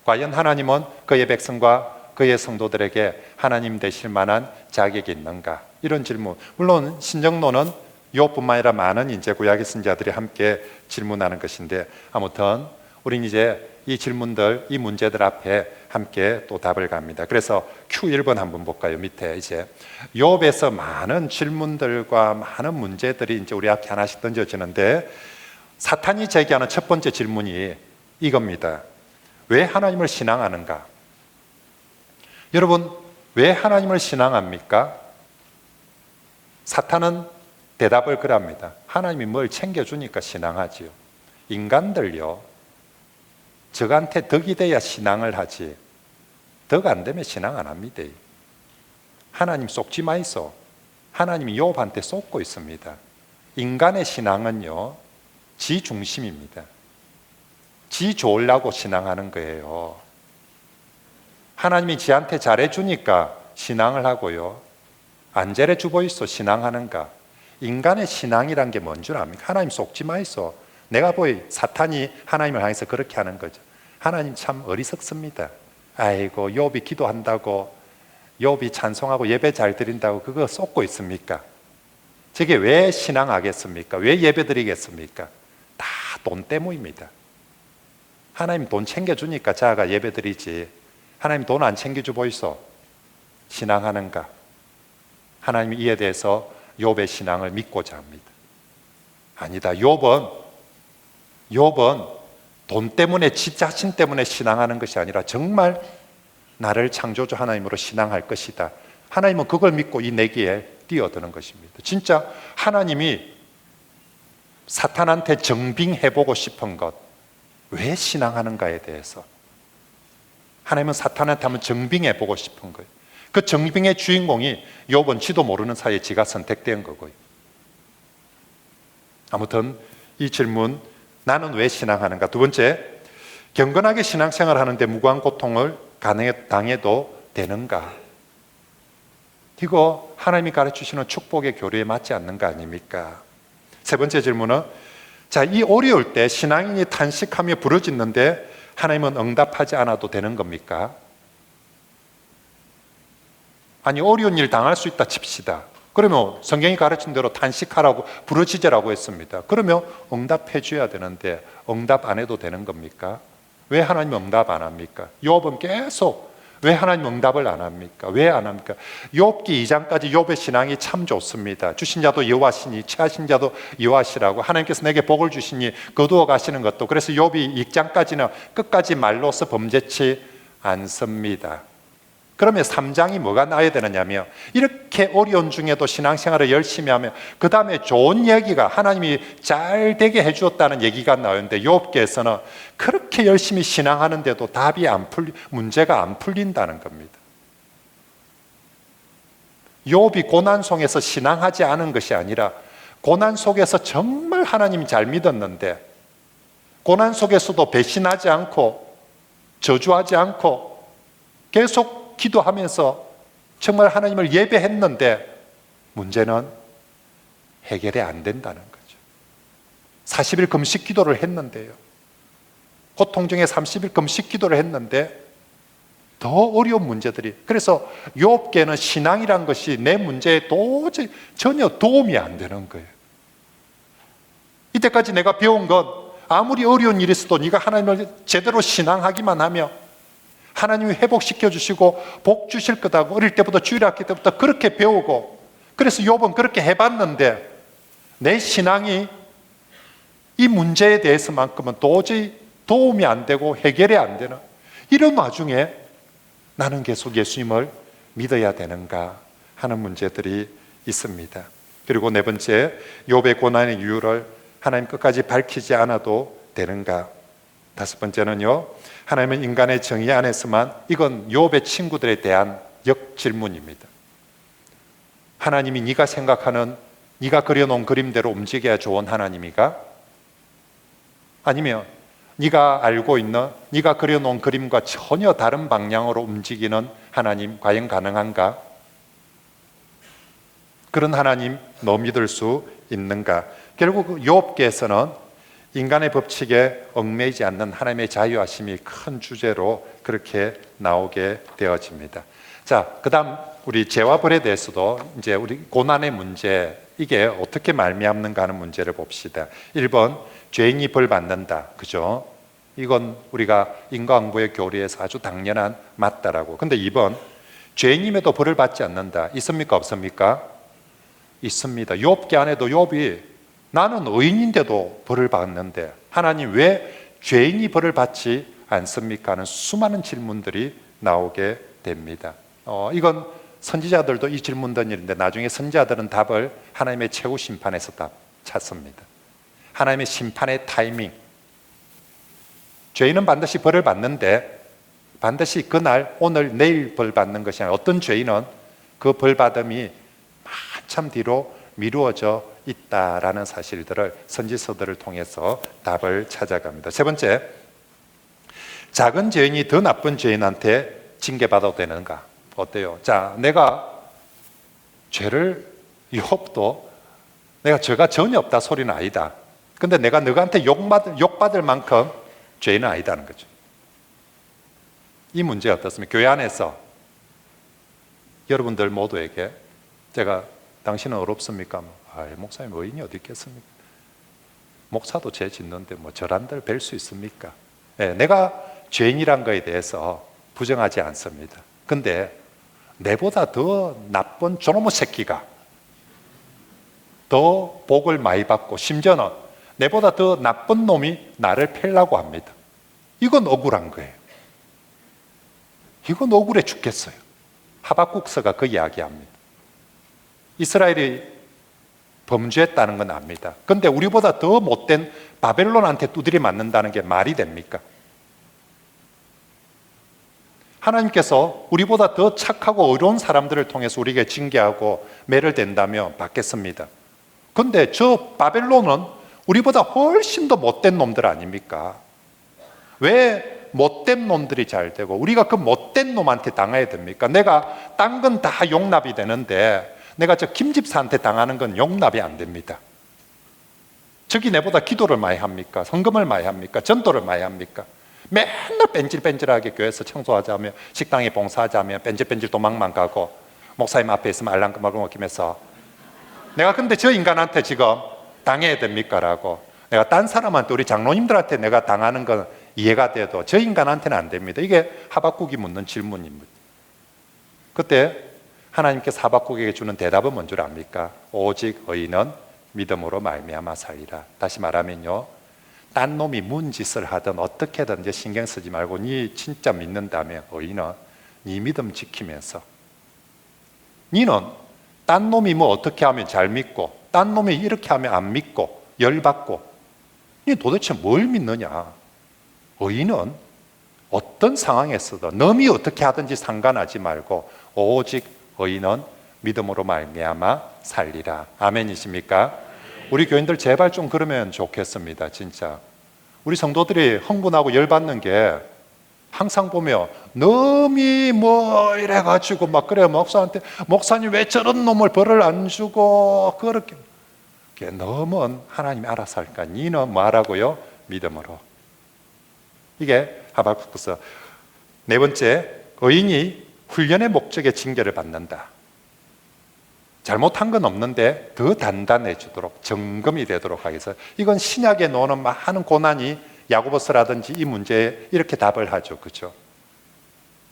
과연 하나님은 그의 백성과 그의 성도들에게 하나님 되실 만한 자격이 있는가? 이런 질문. 물론 신정론은 욥뿐만 아니라 많은 이제 구약의 선지자들이 함께 질문하는 것인데, 아무튼 우린 이제 이 질문들, 이 문제들 앞에 함께 또 답을 갑니다. 그래서 Q1번 한번 볼까요? 밑에 이제 욥에서 많은 질문들과 많은 문제들이 이제 우리 앞에 하나씩 던져지는데, 사탄이 제기하는 첫 번째 질문이 이겁니다. 왜 하나님을 신앙하는가? 여러분, 왜 하나님을 신앙합니까? 사탄은 대답을 그럽니다. 하나님이 뭘 챙겨주니까 신앙하지요. 인간들요, 적한테 덕이 돼야 신앙을 하지, 덕 안 되면 신앙 안 합니다. 하나님 속지 마이소. 하나님이 욥한테 속고 있습니다. 인간의 신앙은요, 지 중심입니다. 지 좋으려고 신앙하는 거예요. 하나님이 지한테 잘해주니까 신앙을 하고요, 안 잘해주고 있어 신앙하는가? 인간의 신앙이란 게 뭔 줄 압니까? 하나님 속지 마이소. 내가 보이 사탄이 하나님을 향해서 그렇게 하는 거죠. 하나님 참 어리석습니다. 아이고, 욥이 기도한다고, 욥이 찬송하고 예배 잘 드린다고 그거 쏟고 있습니까? 저게 왜 신앙하겠습니까? 왜 예배 드리겠습니까? 다 돈 때문입니다. 하나님 돈 챙겨주니까 자가 예배드리지, 하나님 돈 안 챙겨주 보이소? 신앙하는가? 하나님이 이에 대해서 욥의 신앙을 믿고자 합니다. 아니다. 욥은 돈 때문에, 지 자신 때문에 신앙하는 것이 아니라 정말 나를 창조주 하나님으로 신앙할 것이다. 하나님은 그걸 믿고 이 내기에 뛰어드는 것입니다. 진짜 하나님이 사탄한테 정빙해보고 싶은 것, 왜 신앙하는가에 대해서 하나님은 사탄한테 한번 정빙해보고 싶은 거예요. 그 정빙의 주인공이 욥은 지도 모르는 사이에 지가 선택된 거고요. 아무튼 이 질문, 나는 왜 신앙하는가? 두 번째, 경건하게 신앙생활 하는데 무고한 고통을 당해도 되는가? 이거 하나님이 가르치시는 축복의 교리에 맞지 않는 거 아닙니까? 세 번째 질문은, 자, 이 어려울 때 신앙인이 탄식하며 부르짖는데 하나님은 응답하지 않아도 되는 겁니까? 아니, 어려운 일 당할 수 있다 칩시다. 그러면 성경이 가르친 대로 탄식하라고, 부르짖으라고 했습니다. 그러면 응답해 줘야 되는데 응답 안 해도 되는 겁니까? 왜 하나님 응답 안 합니까? 욥은 계속 왜 하나님 응답을 안 합니까? 왜 안 합니까? 욥기 2장까지 욥의 신앙이 참 좋습니다. 주신 자도 여호와시니 취하신 자도 여호와시라고, 하나님께서 내게 복을 주시니 거두어 가시는 것도. 그래서 욥이 2장까지는 끝까지 말로서 범죄치 않습니다. 그러면 3장이 뭐가 나야 되느냐면, 이렇게 어려운 중에도 신앙생활을 열심히 하면 그 다음에 좋은 얘기가, 하나님이 잘 되게 해주었다는 얘기가 나오는데, 욥기에서는 그렇게 열심히 신앙하는데도 답이 문제가 안 풀린다는 겁니다. 욥이 고난 속에서 신앙하지 않은 것이 아니라, 고난 속에서 정말 하나님이 잘 믿었는데, 고난 속에서도 배신하지 않고 저주하지 않고 계속 기도하면서 정말 하나님을 예배했는데, 문제는 해결이 안 된다는 거죠. 40일 금식 기도를 했는데요, 고통 중에 30일 금식 기도를 했는데 더 어려운 문제들이, 그래서 욥기에는 신앙이란 것이 내 문제에 도저히 전혀 도움이 안 되는 거예요. 이때까지 내가 배운 건, 아무리 어려운 일이 있어도 네가 하나님을 제대로 신앙하기만 하면 하나님이 회복시켜 주시고 복 주실 거다고 어릴 때부터, 주일학교 때부터 그렇게 배우고, 그래서 욥은 그렇게 해봤는데 내 신앙이 이 문제에 대해서만큼은 도저히 도움이 안 되고 해결이 안 되는 이런 와중에 나는 계속 예수님을 믿어야 되는가 하는 문제들이 있습니다. 그리고 네 번째, 욥의 고난의 이유를 하나님 끝까지 밝히지 않아도 되는가. 다섯 번째는요, 하나님은 인간의 정의 안에서만, 이건 욥의 친구들에 대한 역질문입니다. 하나님이 네가 생각하는, 네가 그려놓은 그림대로 움직여야 좋은 하나님이가? 아니면 네가 알고 있는, 네가 그려놓은 그림과 전혀 다른 방향으로 움직이는 하나님 과연 가능한가? 그런 하나님 너 믿을 수 있는가? 결국 욥기에서는 인간의 법칙에 얽매이지 않는 하나님의 자유하심이 큰 주제로 그렇게 나오게 되어집니다. 자, 그 다음 우리 죄와 벌에 대해서도 이제 우리 고난의 문제, 이게 어떻게 말미암는가 하는 문제를 봅시다. 1번, 죄인이 벌 받는다. 그죠? 이건 우리가 인과응보의 교리에서 아주 당연한 맞다라고. 근데 2번, 죄인임에도 벌을 받지 않는다. 있습니까? 없습니까? 있습니다. 욥기 안에도 욥이 나는 의인인데도 벌을 받는데 하나님 왜 죄인이 벌을 받지 않습니까? 하는 수많은 질문들이 나오게 됩니다. 이건 선지자들도 이 질문 던지는데, 나중에 선지자들은 답을 하나님의 최후 심판에서 찾습니다. 하나님의 심판의 타이밍. 죄인은 반드시 벌을 받는데, 반드시 그날, 오늘, 내일 벌 받는 것이 아니라, 어떤 죄인은 그 벌 받음이 한참 뒤로 미루어져 있다라는 사실들을 선지서들을 통해서 답을 찾아갑니다. 세 번째, 작은 죄인이 더 나쁜 죄인한테 징계받아도 되는가? 어때요? 자, 내가 죄를, 욥도 내가 죄가 전혀 없다 소리는 아니다. 근데 내가 너한테 욕받을 만큼 죄인은 아니다는 거죠. 이 문제 어떻습니까? 교회 안에서 여러분들 모두에게 제가 당신은 어렵습니까? 목사님 의인이 어디 있겠습니까? 목사도 죄 짓는데 뭐 저란들 뵐 수 있습니까? 내가 죄인이란 거에 대해서 부정하지 않습니다. 근데 내보다 더 나쁜 저놈의 새끼가 더 복을 많이 받고 심지어는 내보다 더 나쁜 놈이 나를 패려고 합니다. 이건 억울한 거예요. 이건 억울해 죽겠어요. 하박국서가 그 이야기합니다. 이스라엘이 범죄했다는 건 압니다. 근데 우리보다 더 못된 바벨론한테 두드려 맞는다는 게 말이 됩니까? 하나님께서 우리보다 더 착하고 의로운 사람들을 통해서 우리에게 징계하고 매를 댄다면 받겠습니다. 근데 저 바벨론은 우리보다 훨씬 더 못된 놈들 아닙니까? 왜 못된 놈들이 잘 되고 우리가 그 못된 놈한테 당해야 됩니까? 내가 딴 건 다 용납이 되는데 내가 저 김집사한테 당하는 건 용납이 안 됩니다. 저기 내보다 기도를 많이 합니까? 성금을 많이 합니까? 전도를 많이 합니까? 맨날 뺀질뺀질하게 교회에서 청소하자며 식당에 봉사하자며 뺀질뺀질 도망만 가고 목사님 앞에 있으면 알랑그마금 먹이면서 내가 근데 저 인간한테 지금 당해야 됩니까? 라고 내가 딴 사람한테 우리 장로님들한테 내가 당하는 건 이해가 돼도 저 인간한테는 안 됩니다. 이게 하박국이 묻는 질문입니다. 그때 하나님께서 하박국에게 주는 대답은 뭔 줄 압니까? 오직 의인은 믿음으로 말미암아 살리라. 다시 말하면요, 딴 놈이 문짓을 하든 어떻게든 신경 쓰지 말고 니 진짜 믿는다면 의인은 니 믿음 지키면서 니는 딴 놈이 뭐 어떻게 하면 잘 믿고 딴 놈이 이렇게 하면 안 믿고 열받고 니 도대체 뭘 믿느냐? 의인은 어떤 상황에서도 남이 어떻게 하든지 상관하지 말고 오직 의인은 믿음으로 말미암아 살리라. 아멘이십니까? 우리 교인들 제발 좀 그러면 좋겠습니다. 진짜 우리 성도들이 흥분하고 열받는 게 항상 보면 남이 뭐 이래가지고 막 그래 목사한테 목사님 왜 저런 놈을 벌을 안 주고 그렇게 너무 하나님이 알아서 할까? 니는 뭐 하라고요? 믿음으로. 이게 하박국서. 네 번째, 의인이 훈련의 목적에 징계를 받는다. 잘못한 건 없는데 더 단단해지도록 점검이 되도록 하기 위해서 이건 신약에 나오는 많은 고난이 야고보서라든지 이 문제에 이렇게 답을 하죠. 그렇죠?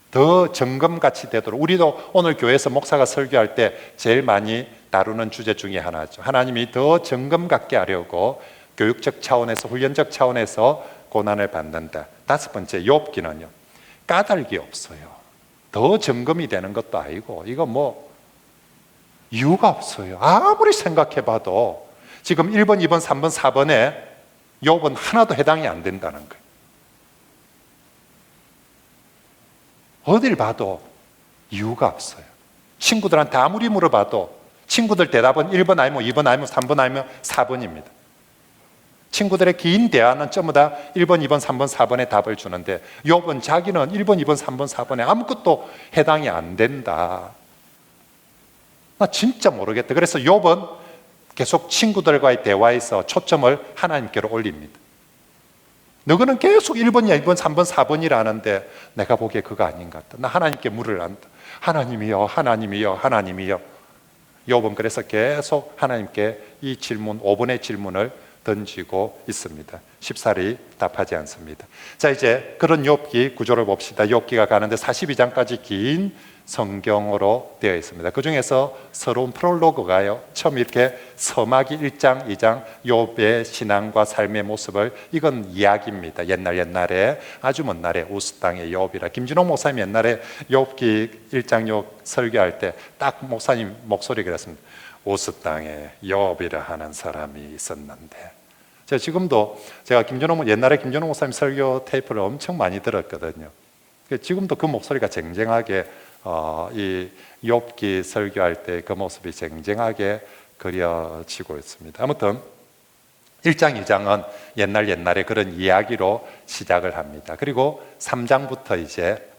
더 점검같이 되도록 우리도 오늘 교회에서 목사가 설교할 때 제일 많이 다루는 주제 중에 하나죠. 하나님이 더 점검 갖게 하려고 교육적 차원에서 훈련적 차원에서 고난을 받는다. 다섯 번째, 욥기는요 까닭이 없어요. 더 점검이 되는 것도 아니고 이거 뭐 이유가 없어요. 아무리 생각해봐도 지금 1번, 2번, 3번, 4번에 욥은 하나도 해당이 안 된다는 거예요. 어딜 봐도 이유가 없어요. 친구들한테 아무리 물어봐도 친구들 대답은 1번 아니면 2번 아니면 3번 아니면 4번입니다. 친구들의 긴 대화는 전부 다 1번, 2번, 3번, 4번의 답을 주는데 욥은 자기는 1번, 2번, 3번, 4번에 아무것도 해당이 안 된다. 나 진짜 모르겠다. 그래서 욥은 계속 친구들과의 대화에서 초점을 하나님께로 올립니다. 너희는 계속 1번이야 2번, 3번, 4번이라는데 내가 보기에 그거 아닌 것 같다. 나 하나님께 물을 한다. 하나님이여 하나님이여 하나님이여. 욥은 그래서 계속 하나님께 이 질문 5번의 질문을 던지고 있습니다. 쉽사리 답하지 않습니다. 자, 이제 그런 욥기 구조를 봅시다. 욥기가 가는데 42장까지 긴 성경으로 되어 있습니다. 그 중에서 서러운 프롤로그가요, 처음 이렇게 서막이 1장, 2장 욥의 신앙과 삶의 모습을, 이건 이야기입니다. 옛날에 아주 먼 날에 우스 땅의 욥이라. 김진홍 목사님 옛날에 욥기 1장 욥 설교할 때 딱 목사님 목소리 그랬습니다. 우스 땅에 욥이라 하는 사람이 있었는데. 제가 지금도 옛날에 김진홍 목사님 설교 테이프를 엄청 많이 들었거든요. 지금도 그 목소리가 쟁쟁하게 이 욥기 설교할 때 그 모습이 쟁쟁하게 그려지고 있습니다. 아무튼 1장, 2장은 옛날에 그런 이야기로 시작을 합니다. 그리고 3장부터 이제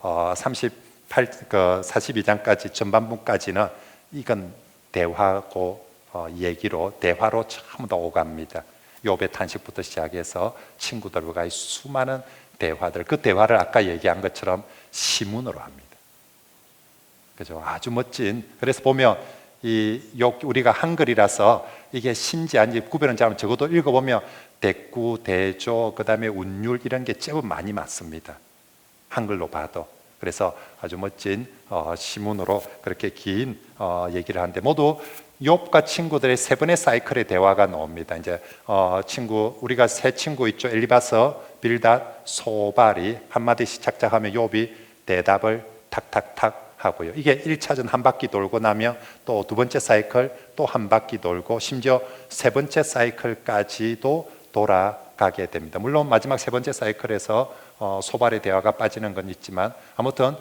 42장까지 전반부까지는 이건 대화고 대화로 전부 다 오갑니다. 욥의 탄식부터 시작해서 친구들과의 수많은 대화들, 그 대화를 아까 얘기한 것처럼 시문으로 합니다. 그죠? 아주 멋진. 그래서 보면 이 욥기, 우리가 한글이라서 이게 신지한지 구별은 잘 적어도 읽어보면 대구, 대조, 그 다음에 운율 이런 게 제법 많이 맞습니다. 한글로 봐도. 그래서 아주 멋진 시문으로 그렇게 긴 얘기를 하는데 모두 욥과 친구들의 세 번의 사이클의 대화가 나옵니다. 이제 우리가 세 친구 있죠. 엘리바서, 빌닷, 소발이 한마디씩 착착하면 욥이 대답을 탁탁탁 하고요. 이게 1차전 한 바퀴 돌고 나면 또 두 번째 사이클 또 한 바퀴 돌고 심지어 세 번째 사이클까지도 돌아가게 됩니다. 물론 마지막 세 번째 사이클에서 소발의 대화가 빠지는 건 있지만 아무튼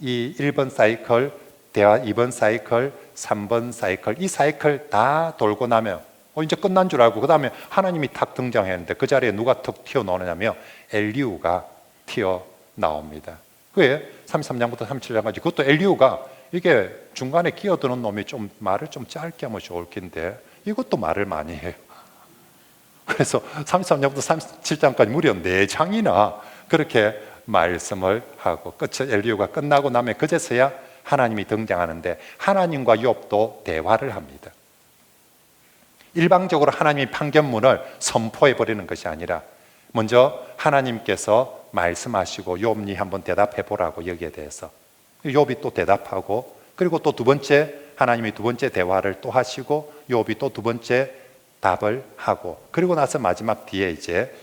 이 1번 사이클 대화, 2번 사이클, 3번 사이클 이 사이클 다 돌고 나면 이제 끝난 줄 알고 그 다음에 하나님이 탁 등장했는데 그 자리에 누가 툭 튀어나오느냐면 엘리후가 튀어나옵니다. 왜? 33장부터 37장까지 그것도 엘리후가 이게 중간에 끼어드는 놈이 좀 말을 좀 짧게 하면 좋을 텐데 이것도 말을 많이 해요. 그래서 33장부터 37장까지 무려 4장이나 그렇게 말씀을 하고 끝에 엘리후가 끝나고 나면 그제서야 하나님이 등장하는데 하나님과 욥도 대화를 합니다. 일방적으로 하나님이 판결문을 선포해 버리는 것이 아니라 먼저 하나님께서 말씀하시고 욥니 한번 대답해 보라고 여기에 대해서 욥이 또 대답하고 그리고 또 두 번째 하나님이 두 번째 대화를 또 하시고 욥이 또 두 번째 답을 하고 그리고 나서 마지막 뒤에 이제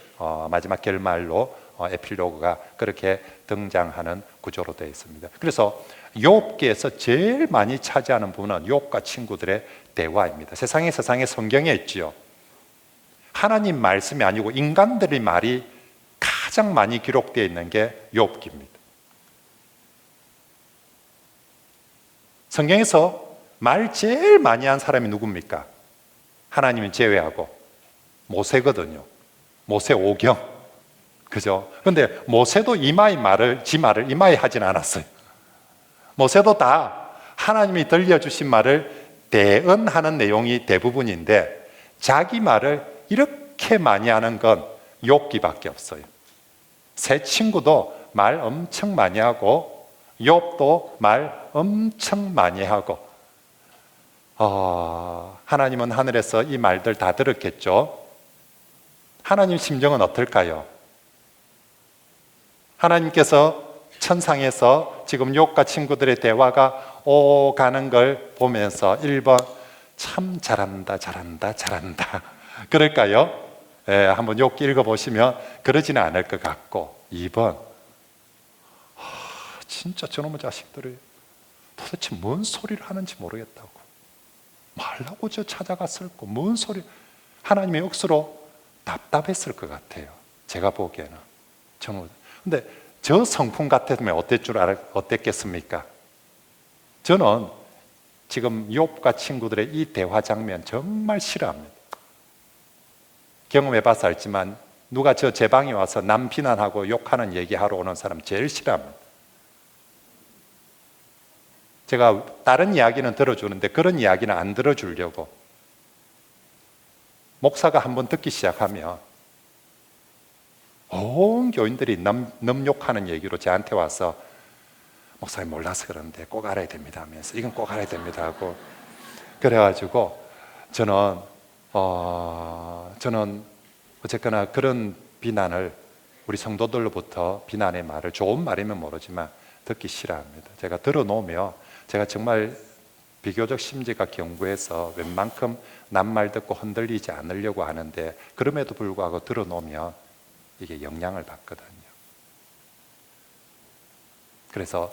마지막 결말로 에필로그가 그렇게 등장하는 구조로 되어 있습니다. 그래서 욥기에서 제일 많이 차지하는 부분은 욥과 친구들의 대화입니다. 세상에 성경에 있지요. 하나님 말씀이 아니고 인간들의 말이 가장 많이 기록되어 있는 게 욥기입니다. 성경에서 말 제일 많이 한 사람이 누굽니까? 하나님을 제외하고 모세거든요. 모세 오경. 그죠? 근데 모세도 지 말을 이마에 하진 않았어요. 모세도 다 하나님이 들려주신 말을 대언하는 내용이 대부분인데 자기 말을 이렇게 많이 하는 건 욥기밖에 없어요. 세 친구도 말 엄청 많이 하고 욥도 말 엄청 많이 하고 하나님은 하늘에서 이 말들 다 들었겠죠. 하나님 심정은 어떨까요? 하나님께서 천상에서 지금 욥과 친구들의 대화가 오가는 걸 보면서 1번 참 잘한다 그럴까요? 한번 욥기 읽어보시면 그러지는 않을 것 같고 2번 진짜 저놈의 자식들이 도대체 뭔 소리를 하는지 모르겠다고 말라고 저 찾아갔을 거 뭔 소리 하나님의 억수로 답답했을 것 같아요. 제가 보기에는 근데 저 성품 같으면 어땠겠습니까? 저는 지금 욥과 친구들의 이 대화 장면 정말 싫어합니다. 경험해봐서 알지만 누가 제 방에 와서 남 비난하고 욕하는 얘기하러 오는 사람 제일 싫어합니다. 제가 다른 이야기는 들어주는데 그런 이야기는 안 들어주려고 목사가 한번 듣기 시작하면 온 교인들이 남 욕하는 얘기로 저한테 와서 목사님 몰라서 그러는데 꼭 알아야 됩니다 하면서 이건 꼭 알아야 됩니다 하고 그래가지고 저는 어쨌거나 그런 비난을 우리 성도들로부터 비난의 말을 좋은 말이면 모르지만 듣기 싫어합니다. 제가 들어놓으면 제가 정말 비교적 심지가 견고해서 웬만큼 남 말 듣고 흔들리지 않으려고 하는데 그럼에도 불구하고 들어놓으면 이게 영향을 받거든요. 그래서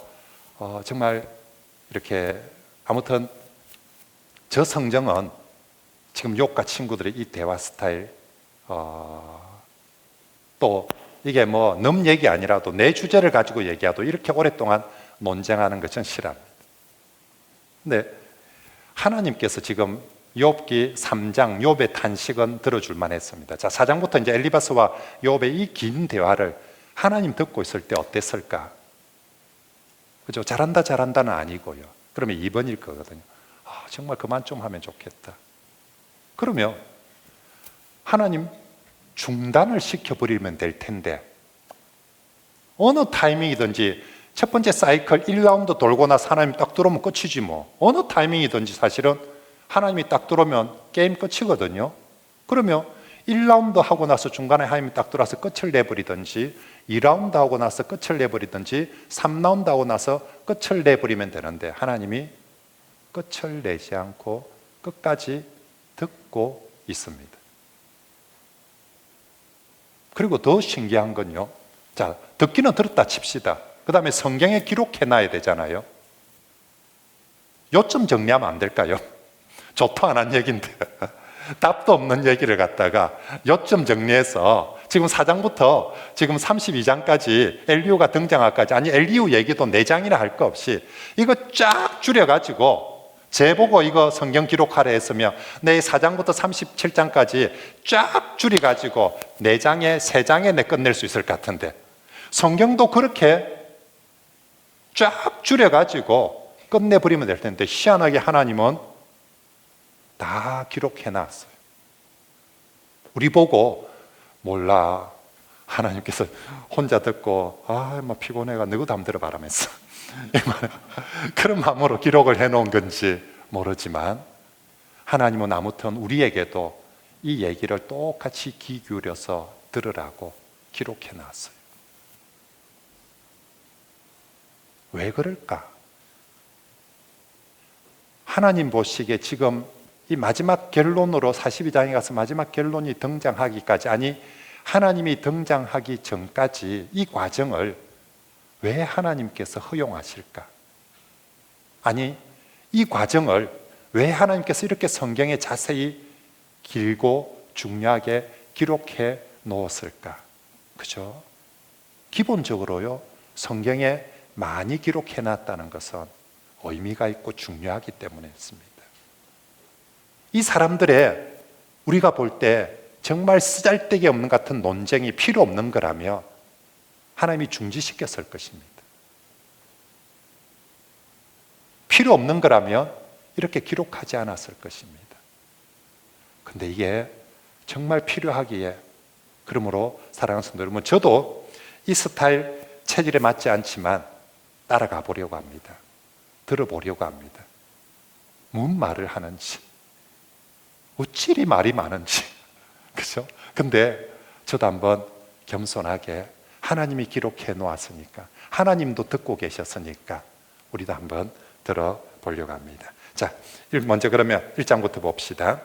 정말 이렇게 아무튼 저 성경은 지금 욥과 친구들의 이 대화 스타일 또 이게 뭐 남 얘기 아니라도 내 주제를 가지고 얘기해도 이렇게 오랫동안 논쟁하는 것은 싫어합니다. 근데 하나님께서 지금 욥기 3장 욥의 탄식은 들어줄 만했습니다. 자, 4장부터 이제 엘리바스와 욥의 이 긴 대화를 하나님 듣고 있을 때 어땠을까? 그죠? 잘한다는 아니고요. 그러면 2번일 거거든요. 정말 그만 좀 하면 좋겠다. 그러면 하나님 중단을 시켜버리면 될 텐데 어느 타이밍이든지 첫 번째 사이클 1라운드 돌고 나서 하나님 딱 들어오면 끝이지 뭐. 어느 타이밍이든지 사실은 하나님이 딱 들어오면 게임 끝이거든요. 그러면 1라운드 하고 나서 중간에 하나님이 딱 들어와서 끝을 내버리든지 2라운드 하고 나서 끝을 내버리든지 3라운드 하고 나서 끝을 내버리면 되는데 하나님이 끝을 내지 않고 끝까지 듣고 있습니다. 그리고 더 신기한 건요, 자, 듣기는 들었다 칩시다. 그 다음에 성경에 기록해놔야 되잖아요. 요점 정리하면 안 될까요? 좋도 안 한 얘기인데 답도 없는 얘기를 갖다가 요점 정리해서 지금 4장부터 지금 32장까지 엘리후가 등장할까지, 아니 엘리후 얘기도 4장이나 할 거 없이 이거 쫙 줄여가지고 제보고 이거 성경 기록하라 했으면 내 4장부터 37장까지 쫙 줄여가지고 4장에 3장에 내 끝낼 수 있을 것 같은데 성경도 그렇게 쫙 줄여가지고 끝내버리면 될 텐데 희한하게 하나님은 다 기록해놨어요. 우리 보고 몰라, 하나님께서 혼자 듣고 뭐 피곤해가 너희도 한번 들어봐라면서 그런 마음으로 기록을 해놓은 건지 모르지만 하나님은 아무튼 우리에게도 이 얘기를 똑같이 귀 기울여서 들으라고 기록해놨어요. 왜 그럴까? 하나님 보시기에 지금 이 마지막 결론으로 42장에 가서 마지막 결론이 등장하기까지, 아니 하나님이 등장하기 전까지 이 과정을 왜 하나님께서 허용하실까? 아니 이 과정을 왜 하나님께서 이렇게 성경에 자세히 길고 중요하게 기록해 놓았을까? 그죠? 기본적으로요, 성경에 많이 기록해 놨다는 것은 의미가 있고 중요하기 때문이었습니다. 이 사람들의 우리가 볼 때 정말 쓰잘데기 없는 같은 논쟁이 필요 없는 거라며 하나님이 중지시켰을 것입니다. 필요 없는 거라면 이렇게 기록하지 않았을 것입니다. 근데 이게 정말 필요하기에, 그러므로 사랑하는 성도 여러분, 저도 이 스타일 체질에 맞지 않지만 따라가 보려고 합니다. 들어보려고 합니다. 무슨 말을 하는지, 어찌리 말이 많은지, 그죠? 근데 저도 한번 겸손하게 하나님이 기록해 놓았으니까, 하나님도 듣고 계셨으니까 우리도 한번 들어보려고 합니다. 자, 먼저 그러면 1장부터 봅시다.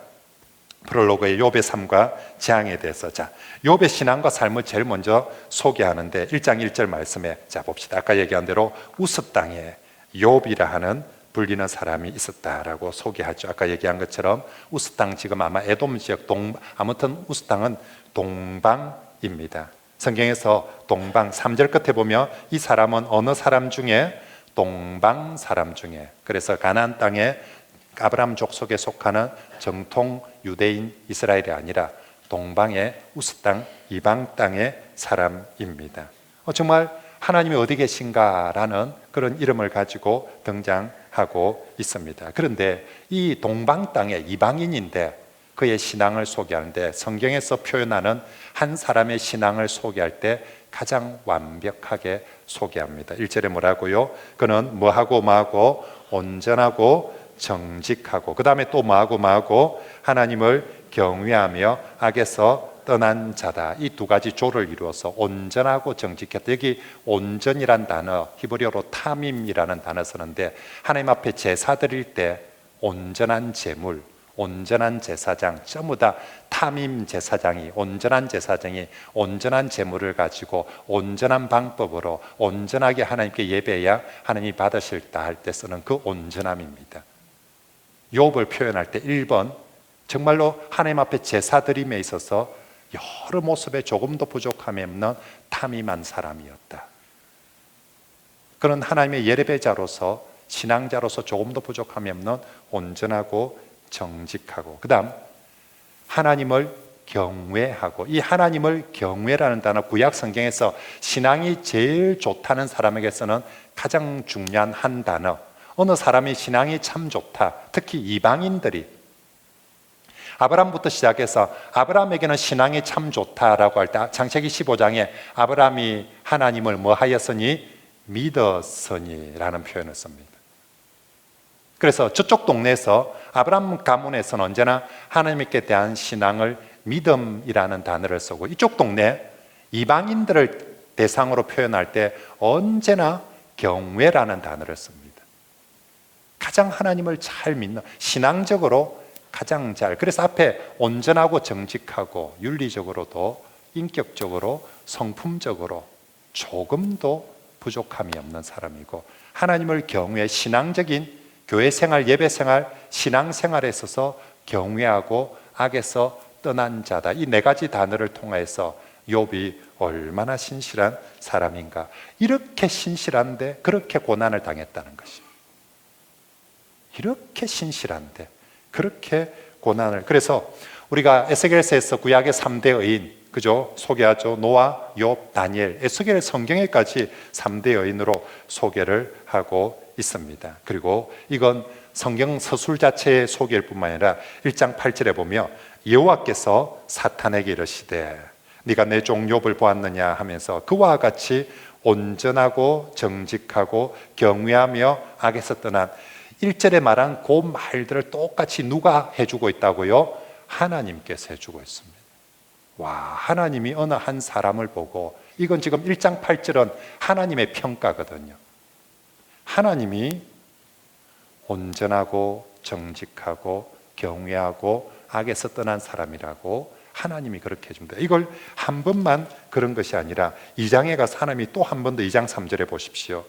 프롤로그의 욥의 삶과 재앙에 대해서, 자, 욥의 신앙과 삶을 제일 먼저 소개하는데 1장 1절 말씀에, 자 봅시다. 아까 얘기한 대로 우스 땅에 욥이라 하는 불리는 사람이 있었다라고 소개하죠. 아까 얘기한 것처럼 우스 땅, 지금 아마 에돔 지역, 아무튼 우스 땅은 동방입니다. 성경에서 동방 3절 끝에 보면 이 사람은 어느 사람 중에, 동방 사람 중에, 그래서 가나안 땅에 아브라함 족속에 속하는 정통 유대인 이스라엘이 아니라 동방의 우스 땅, 이방 땅의 사람입니다. 정말 하나님이 어디 계신가라는 그런 이름을 가지고 등장하고 있습니다. 그런데 이 동방 땅의 이방인인데 그의 신앙을 소개하는데 성경에서 표현하는 한 사람의 신앙을 소개할 때 가장 완벽하게 소개합니다. 1절에 뭐라고요? 그는 뭐하고 온전하고 정직하고, 그 다음에 또 뭐하고 하나님을 경외하며 악에서 떠난 자다. 이 두 가지 조를 이루어서 온전하고 정직했다. 여기 온전이란 단어, 히브리어로 타밈이라는 단어 쓰는데 하나님 앞에 제사 드릴 때 온전한 제물, 온전한 제사장, 전부 다 타밈 제사장이, 온전한 제사장이 온전한 제물을 가지고 온전한 방법으로 온전하게 하나님께 예배해야 하나님이 받으실다 할 때 쓰는 그 온전함입니다. 욥을 표현할 때 1번, 정말로 하나님 앞에 제사 드림에 있어서 여러 모습에 조금도 부족함이 없는 타임한 사람이었다. 그는 하나님의 예배자로서, 신앙자로서 조금도 부족함이 없는 온전하고 정직하고, 그 다음 하나님을 경외하고, 이 하나님을 경외라는 단어, 구약 성경에서 신앙이 제일 좋다는 사람에게서는 가장 중요한 한 단어, 어느 사람이 신앙이 참 좋다, 특히 이방인들이, 아브라함부터 시작해서 아브라함에게는 신앙이 참 좋다라고 할 때 창세기 15장에 아브라함이 하나님을 뭐 하였으니? 믿었으니 라는 표현을 씁니다. 그래서 저쪽 동네에서 아브라함 가문에서는 언제나 하나님께 대한 신앙을 믿음이라는 단어를 쓰고, 이쪽 동네 이방인들을 대상으로 표현할 때 언제나 경외라는 단어를 씁니다. 가장 하나님을 잘 믿는, 신앙적으로 가장 잘, 그래서 앞에 온전하고 정직하고 윤리적으로도 인격적으로 성품적으로 조금도 부족함이 없는 사람이고, 하나님을 경외, 신앙적인 교회 생활, 예배 생활, 신앙 생활에 있어서 경외하고 악에서 떠난 자다. 이 네 가지 단어를 통해서 욥이 얼마나 신실한 사람인가. 이렇게 신실한데 그렇게 고난을 당했다는 것이, 이렇게 신실한데 그렇게 고난을. 그래서 우리가 에스겔서에서 구약의 3대 의인, 그죠? 소개하죠. 노아, 욥, 다니엘. 에스겔 성경에까지 3대 여인으로 소개를 하고 있습니다. 그리고 이건 성경 서술 자체의 소개일 뿐만 아니라 1장 8절에 보면 여호와께서 사탄에게 이르시되 네가 내 종 욥을 보았느냐 하면서 그와 같이 온전하고 정직하고 경외하며 악에서 떠난, 1절에 말한 그 말들을 똑같이 누가 해주고 있다고요? 하나님께서 해주고 있습니다. 와, 하나님이 어느 한 사람을 보고, 이건 지금 1장 8절은 하나님의 평가거든요. 하나님이 온전하고 정직하고 경외하고 악에서 떠난 사람이라고 하나님이 그렇게 해줍니다. 이걸 한 번만 그런 것이 아니라 2장에 가서 하나님이 또 한 번 더 2장 3절에 보십시오.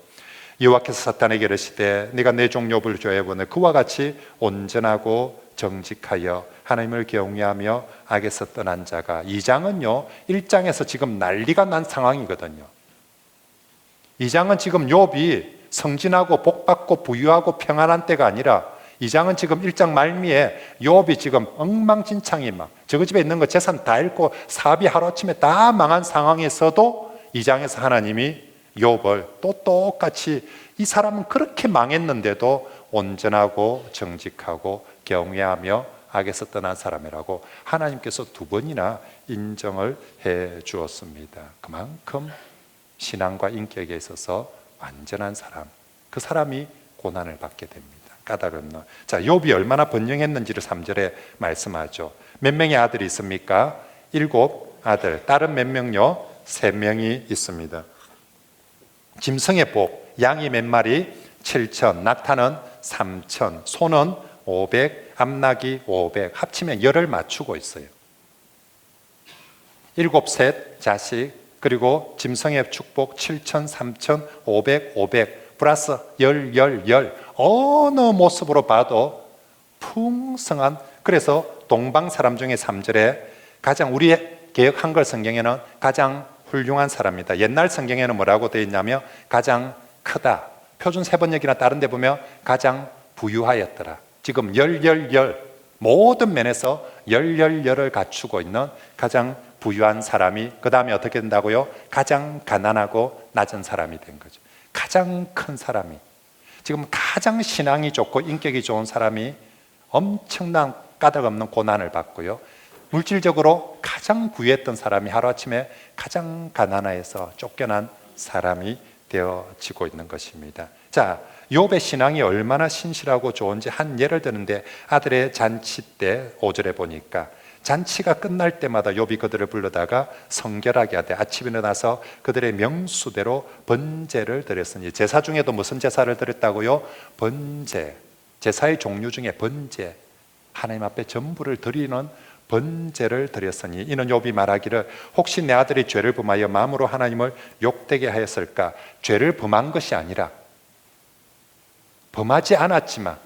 여호와께서 사탄에게 이르시되 네가 내 종 욥을 조회하보내 그와 같이 온전하고 정직하여 하나님을 경외하며 악에서 떠난 자가. 2장은요 1장에서 지금 난리가 난 상황이거든요. 2장은 지금 욥이 성진하고 복받고 부유하고 평안한 때가 아니라, 2장은 지금 1장 말미에 욥이 지금 엉망진창이 막 저거 집에 있는 거 재산 다 잃고 사업이 하루아침에 다 망한 상황에서도 2장에서 하나님이 욥을 또 똑같이, 이 사람은 그렇게 망했는데도 온전하고 정직하고 경외하며 악에서 떠난 사람이라고 하나님께서 두 번이나 인정을 해 주었습니다. 그만큼 신앙과 인격에 있어서 완전한 사람, 그 사람이 고난을 받게 됩니다. 까닭없는. 자, 욥이 얼마나 번영했는지를 3절에 말씀하죠. 몇 명의 아들이 있습니까? 7 아들. 딸은 몇 명요? 3명이 있습니다. 짐승의 복, 양이 몇 마리? 7천, 낙타는 3천, 소는 500, 암낙이 500, 합치면 열을 맞추고 있어요. 7셋 자식, 그리고 짐승의 축복 7천, 3천, 500, 500 플러스 열 어느 모습으로 봐도 풍성한. 그래서 동방 사람 중에 3절에 가장, 우리의 개역 한글 성경에는 가장 훌륭한 사람이다. 옛날 성경에는 뭐라고 되어 있냐면 가장 크다. 표준 세번역이나 다른 데 보면 가장 부유하였더라. 지금 열 모든 면에서 열을 갖추고 있는 가장 부유한 사람이, 그 다음에 어떻게 된다고요? 가장 가난하고 낮은 사람이 된 거죠. 가장 큰 사람이, 지금 가장 신앙이 좋고 인격이 좋은 사람이 엄청난 까닭없는 고난을 받고요, 물질적으로 가장 부유했던 사람이 하루아침에 가장 가난해서 쫓겨난 사람이 되어지고 있는 것입니다. 자, 욥의 신앙이 얼마나 신실하고 좋은지 한 예를 드는데, 아들의 잔치 때 5절에 보니까 잔치가 끝날 때마다 욥이 그들을 불러다가 성결하게 하되 아침에 일어나서 그들의 명수대로 번제를 드렸으니. 제사 중에도 무슨 제사를 드렸다고요? 번제. 제사의 종류 중에 번제, 하나님 앞에 전부를 드리는 번제를 드렸으니. 이는 욥이 말하기를 혹시 내 아들이 죄를 범하여 마음으로 하나님을 욕되게 하였을까. 죄를 범한 것이 아니라, 범하지 않았지만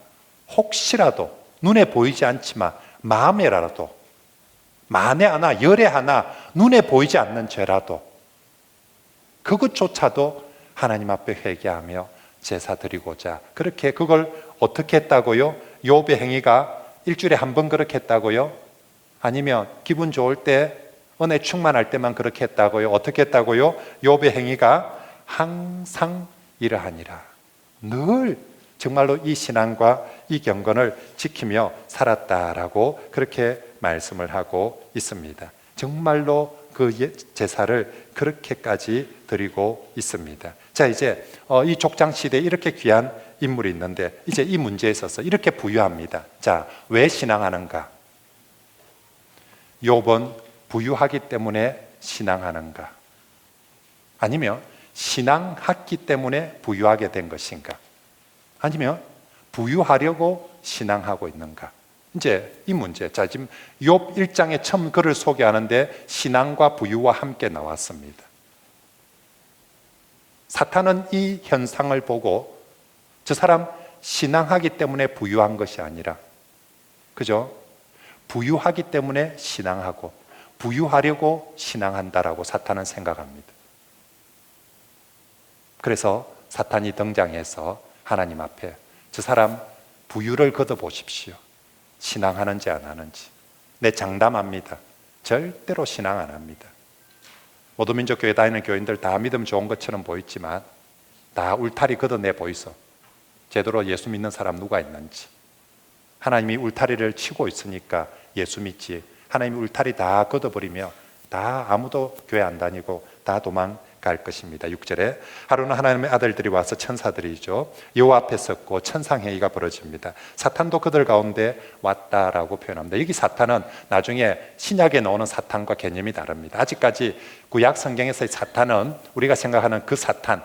혹시라도 눈에 보이지 않지만 마음에라도, 만에 하나 열에 하나 눈에 보이지 않는 죄라도 그것조차도 하나님 앞에 회개하며 제사 드리고자, 그렇게. 그걸 어떻게 했다고요? 욥의 행위가 일주일에 한 번 그렇게 했다고요? 아니면 기분 좋을 때, 은혜 충만할 때만 그렇게 했다고요? 어떻게 했다고요? 욥의 행위가 항상 이러하니라. 늘 정말로 이 신앙과 이 경건을 지키며 살았다라고 그렇게 말씀을 하고 있습니다. 정말로 그 제사를 그렇게까지 드리고 있습니다. 자, 이제 이 족장 시대에 이렇게 귀한 인물이 있는데 이제 이 문제에 있어서 이렇게 부유합니다. 자, 왜 신앙하는가? 욥은 부유하기 때문에 신앙하는가? 아니면 신앙했기 때문에 부유하게 된 것인가? 아니면 부유하려고 신앙하고 있는가? 이제 이 문제. 자, 지금 욥 1장에 처음 글을 소개하는데 신앙과 부유와 함께 나왔습니다. 사탄은 이 현상을 보고 저 사람 신앙하기 때문에 부유한 것이 아니라, 그죠? 부유하기 때문에 신앙하고 부유하려고 신앙한다라고 사탄은 생각합니다. 그래서 사탄이 등장해서 하나님 앞에 저 사람 부유를 걷어보십시오. 신앙하는지 안 하는지. 네, 장담합니다. 절대로 신앙 안 합니다. 모두민족 교회 다니는 교인들 다 믿음 좋은 것처럼 보이지만 다 울타리 걷어내 보이소. 제대로 예수 믿는 사람 누가 있는지. 하나님이 울타리를 치고 있으니까 예수 믿지. 하나님이 울타리 다 걷어버리며 다 아무도 교회 안 다니고 다 도망갈 것입니다. 6절에 하루는 하나님의 아들들이 와서 천사들이죠, 여호와 앞에 섰고 천상회의가 벌어집니다. 사탄도 그들 가운데 왔다라고 표현합니다. 여기 사탄은 나중에 신약에 나오는 사탄과 개념이 다릅니다. 아직까지 구약 성경에서의 사탄은 우리가 생각하는 그 사탄,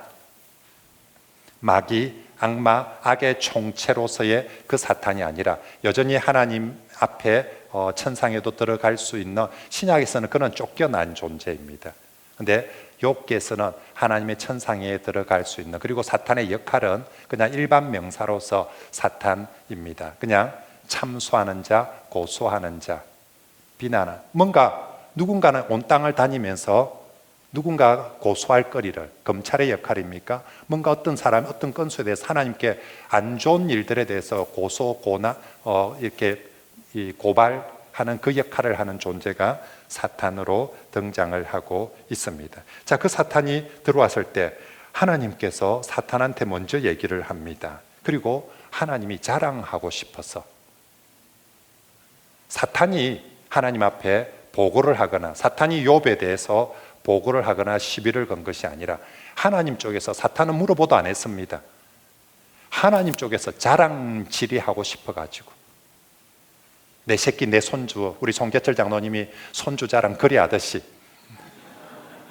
마귀, 악마, 악의 총체로서의 그 사탄이 아니라 여전히 하나님 앞에 천상에도 들어갈 수 있는, 신약에서는 그는 쫓겨난 존재입니다. 그런데 욥기에서는 하나님의 천상에 들어갈 수 있는, 그리고 사탄의 역할은 그냥 일반 명사로서 사탄입니다. 그냥 참소하는 자, 고소하는 자, 비난하는, 뭔가 누군가는 온 땅을 다니면서 누군가 고소할 거리를, 검찰의 역할입니까? 뭔가 어떤 사람, 어떤 건수에 대해서 하나님께 안 좋은 일들에 대해서 고소, 고나, 이렇게 고발하는 그 역할을 하는 존재가 사탄으로 등장을 하고 있습니다. 자, 그 사탄이 들어왔을 때 하나님께서 사탄한테 먼저 얘기를 합니다. 그리고 하나님이 자랑하고 싶어서 사탄이 하나님 앞에 보고를 하거나 사탄이 욥에 대해서 보고를 하거나 시비를 건 것이 아니라 하나님 쪽에서, 사탄은 물어보도 안 했습니다. 하나님 쪽에서 자랑질이하고 싶어가지고 내 새끼, 내 손주, 우리 송계철 장로님이 손주 자랑 그리하듯이,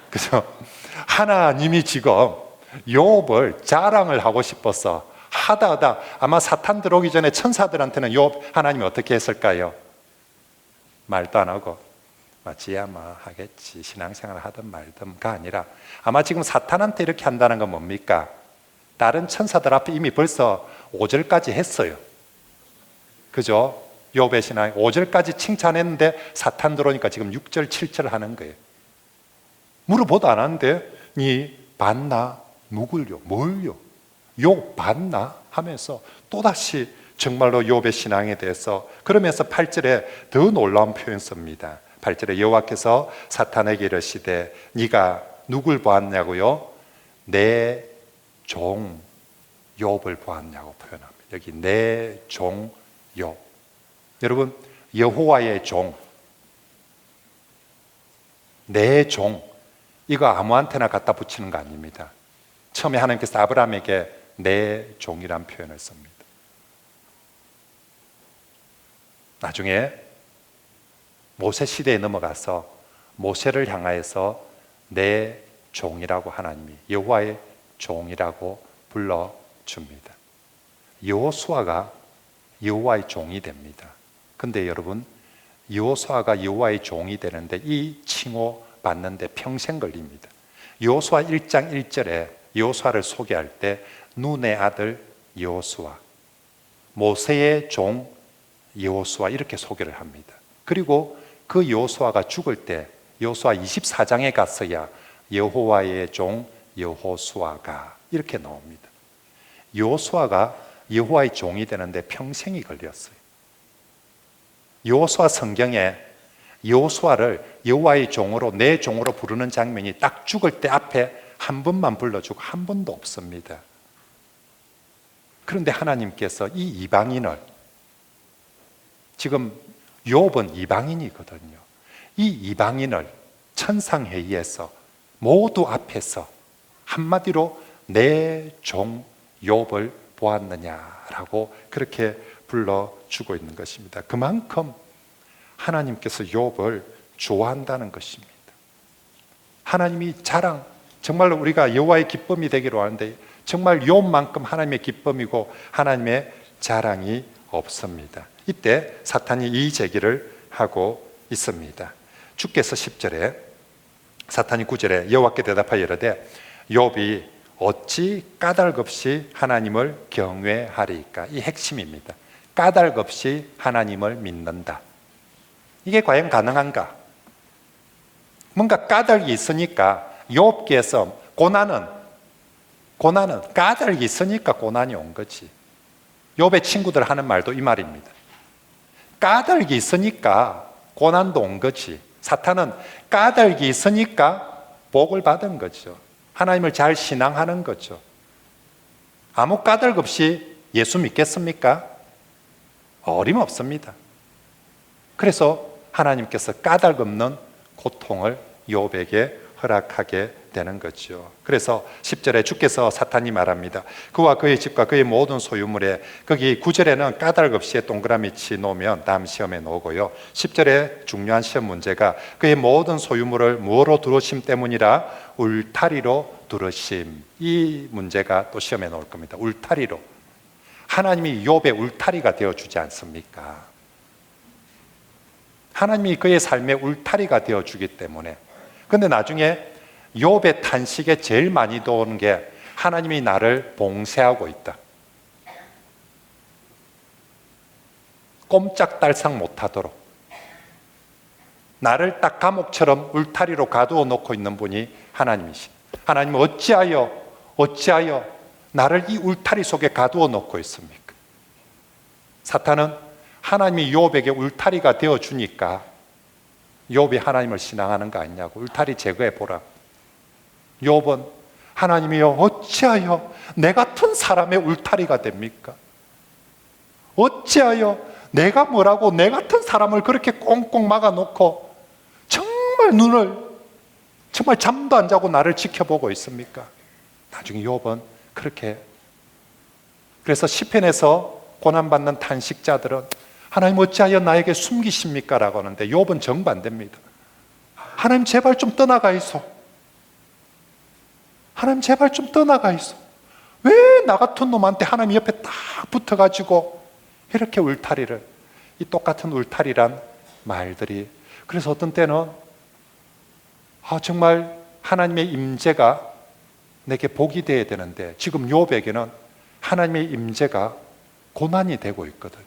그죠? 하나님이 지금 욥을 자랑을 하고 싶어서 하다 아마 사탄 들어오기 전에 천사들한테는 욥 하나님이 어떻게 했을까요? 말도 안 하고 맞지야 뭐 하겠지, 신앙생활을 하든 말든가 아니라 아마 지금 사탄한테 이렇게 한다는 건 뭡니까? 다른 천사들 앞에 이미 벌써 5절까지 했어요. 그죠? 욥의 신앙 5절까지 칭찬했는데 사탄 들어오니까 지금 6절 7절 하는 거예요. 물어보도 안 하는데 니 봤나? 누굴요? 뭘요? 욥 봤나? 하면서 또다시 정말로 욥의 신앙에 대해서, 그러면서 8절에 더 놀라운 표현 씁니다. 8절에 여호와께서 사탄에게 이르시되 네가 누굴 보았냐고요? 내 종 욥을 보았냐고 표현합니다. 여기 내 종 욥. 여러분, 여호와의 종, 내 종, 이거 아무한테나 갖다 붙이는 거 아닙니다. 처음에 하나님께서 아브라함에게 내 종이란 표현을 씁니다. 나중에 모세 시대에 넘어가서 모세를 향하여서 내 종이라고 하나님이 여호와의 종이라고 불러줍니다. 여호수아가 여호와의 종이 됩니다. 근데 여러분, 여호수아가 여호와의 종이 되는데 이 칭호 받는데 평생 걸립니다. 여호수아 1장 1절에 여호수아를 소개할 때 눈의 아들 여호수아, 모세의 종 여호수아 이렇게 소개를 합니다. 그리고 그 여호수아가 죽을 때 여호수아 24장에 갔어야 여호와의 종 여호수아가 이렇게 나옵니다. 여호수아가 여호와의 종이 되는데 평생이 걸렸어요. 여호수아 성경에 여호수아를 여호와의 종으로, 내 종으로 부르는 장면이 딱 죽을 때 앞에 한 번만 불러주고 한 번도 없습니다. 그런데 하나님께서 이 이방인을, 지금 욥은 이방인이거든요. 이 이방인을 천상회의에서 모두 앞에서 한마디로 내 종 욥을 보았느냐라고 그렇게 불러주고 있는 것입니다. 그만큼 하나님께서 욥을 좋아한다는 것입니다. 하나님이 정말로 우리가 여호와의 기쁨이 되기로 하는데 정말 욥만큼 하나님의 기쁨이고 하나님의 자랑이 없습니다. 이때 사탄이 이의 제기를 하고 있습니다. 주께서 10절에 사탄이 9절에 여호와께 대답하여 이르되 욥이 어찌 까닭 없이 하나님을 경외하리까? 이 핵심입니다. 까닭 없이 하나님을 믿는다. 이게 과연 가능한가? 뭔가 까닭이 있으니까 욥기에서 고난은 까닭이 있으니까 고난이 온 거지. 욥의 친구들 하는 말도 이 말입니다. 까닭이 있으니까 고난도 온 거지. 사탄은 까닭이 있으니까 복을 받은 거죠. 하나님을 잘 신앙하는 거죠. 아무 까닭 없이 예수 믿겠습니까? 어림없습니다. 그래서 하나님께서 까닭 없는 고통을 욥에게 허락하게 되는 거죠. 그래서 10절에 주께서 사탄이 말합니다. 그와 그의 집과 그의 모든 소유물에, 거기 9절에는 까닭 없이 동그라미 치 놓으면 다음 시험에 나오고요, 10절에 중요한 시험 문제가 그의 모든 소유물을 무엇로 두르심 때문이라 울타리로 두르심. 이 문제가 또 시험에 나올 겁니다. 울타리로. 하나님이 욥의 울타리가 되어주지 않습니까? 하나님이 그의 삶의 울타리가 되어주기 때문에. 근데 나중에 욥의 탄식에 제일 많이 도는 게 하나님이 나를 봉쇄하고 있다. 꼼짝달싹 못하도록 나를 딱 감옥처럼 울타리로 가두어 놓고 있는 분이 하나님이시. 하나님은 어찌하여 나를 이 울타리 속에 가두어 놓고 있습니까? 사탄은 하나님이 욥에게 울타리가 되어주니까 욥이 하나님을 신앙하는 거 아니냐고 울타리 제거해 보라. 욥은 하나님이여 어찌하여 내 같은 사람의 울타리가 됩니까? 어찌하여 내가 뭐라고 내 같은 사람을 그렇게 꽁꽁 막아놓고 정말 잠도 안 자고 나를 지켜보고 있습니까? 나중에 욥은 그래서 시편에서 고난받는 탄식자들은 하나님 어찌하여 나에게 숨기십니까? 라고 하는데 욥은 정반대입니다. 하나님 제발 좀 떠나가 있어. 하나님 제발 좀 떠나가 있어. 왜 나 같은 놈한테 하나님 옆에 딱 붙어가지고 이렇게 울타리를, 이 똑같은 울타리란 말들이. 그래서 어떤 때는 정말 하나님의 임재가 내게 복이 되어야 되는데 지금 욥에게는 하나님의 임재가 고난이 되고 있거든.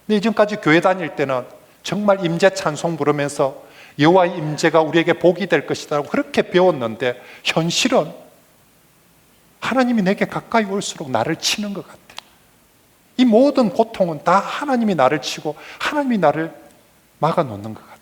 근데 이전까지 교회 다닐 때는 정말 임재 찬송 부르면서 여호와의 임재가 우리에게 복이 될 것이다 그렇게 배웠는데 현실은 하나님이 내게 가까이 올수록 나를 치는 것 같아. 이 모든 고통은 다 하나님이 나를 치고 하나님이 나를 막아놓는 것 같아.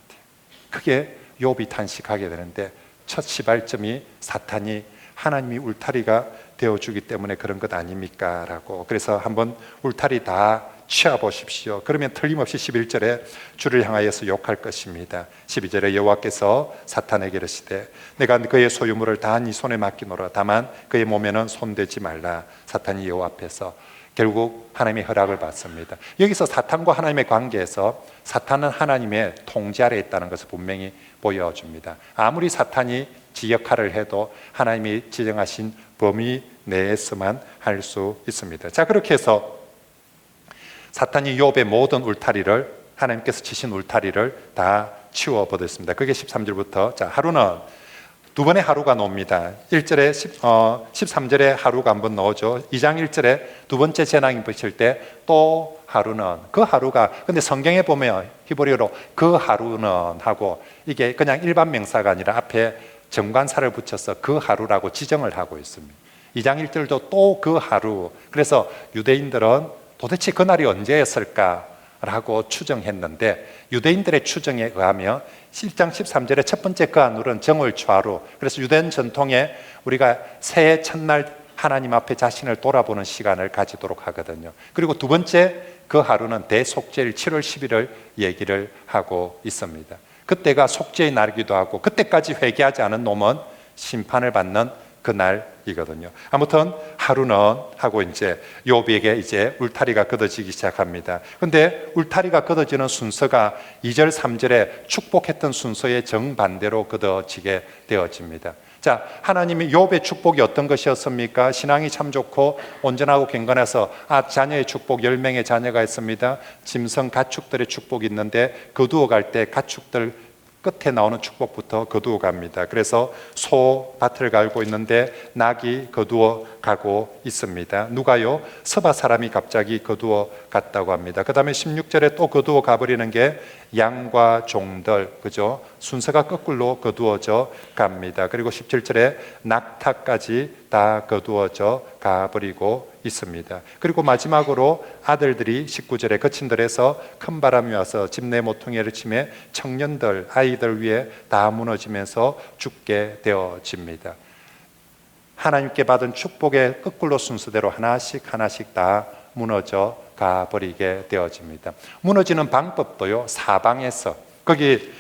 그게 욥이 탄식하게 되는데 첫 시발점이 사탄이 하나님이 울타리가 되어주기 때문에 그런 것 아닙니까? 라고. 그래서 한번 울타리 다 치워보십시오. 그러면 틀림없이 11절에 주를 향하여서 욕할 것입니다. 12절에 여호와께서 사탄에게 이르시되 내가 그의 소유물을 다 네 손에 맡기노라. 다만 그의 몸에는 손대지 말라. 사탄이 여호와 앞에서 결국 하나님의 허락을 받습니다. 여기서 사탄과 하나님의 관계에서 사탄은 하나님의 통제 아래에 있다는 것을 분명히 보여줍니다. 아무리 사탄이 지 역할을 해도 하나님이 지정하신 범위 내에서만 할 수 있습니다. 자, 그렇게 해서 사탄이 욥의 모든 울타리를, 하나님께서 치신 울타리를 다 치워버렸습니다. 그게 13절부터. 자, 하루는 두 번의 하루가 나옵니다. 1절에 13절에 하루가 한번 나오죠. 2장 1절에 두 번째 재난이 붙일 때 또 하루는, 그 하루가, 근데 성경에 보면 히브리어로 그 하루는 하고 이게 그냥 일반 명사가 아니라 앞에 정관사를 붙여서 그 하루라고 지정을 하고 있습니다. 2장 1절도 또 그 하루. 그래서 유대인들은 도대체 그날이 언제였을까라고 추정했는데 유대인들의 추정에 의하면 1장 13절의 첫 번째 그 하루는 정월초하루. 그래서 유대인 전통에 우리가 새해 첫날 하나님 앞에 자신을 돌아보는 시간을 가지도록 하거든요. 그리고 두 번째 그 하루는 대속죄일 7월 11일 얘기를 하고 있습니다. 그때가 속죄의 날이기도 하고 그때까지 회개하지 않은 놈은 심판을 받는 그날이거든요. 아무튼 하루는 하고 이제 욥에게 이제 울타리가 걷어지기 시작합니다. 근데 울타리가 걷어지는 순서가 2절 3절에 축복했던 순서의 정반대로 걷어지게 되어집니다. 자, 하나님이 욥의 축복이 어떤 것이었습니까? 신앙이 참 좋고 온전하고 경건해서 자녀의 축복 10명의 자녀가 있습니다. 짐승 가축들의 축복이 있는데 거두어 갈 때 가축들 끝에 나오는 축복부터 거두어 갑니다. 그래서 소 밭을 갈고 있는데 낙이 거두어 가고 있습니다. 누가요? 서바 사람이 갑자기 거두어 갔다고 합니다. 그 다음에 16절에 또 거두어 가버리는 게 양과 종들, 그죠? 순서가 거꾸로 거두어져 갑니다. 그리고 17절에 낙타까지 다 거두어져 가버리고 있습니다. 그리고 마지막으로 아들들이 19절에 거친 들에서 큰 바람이 와서 집 내 모퉁이를 치매 청년들, 아이들 위에 다 무너지면서 죽게 되어집니다. 하나님께 받은 축복의 거꾸로 순서대로 하나씩 다 무너져 가버리게 되어집니다. 무너지는 방법도요, 사방에서, 거기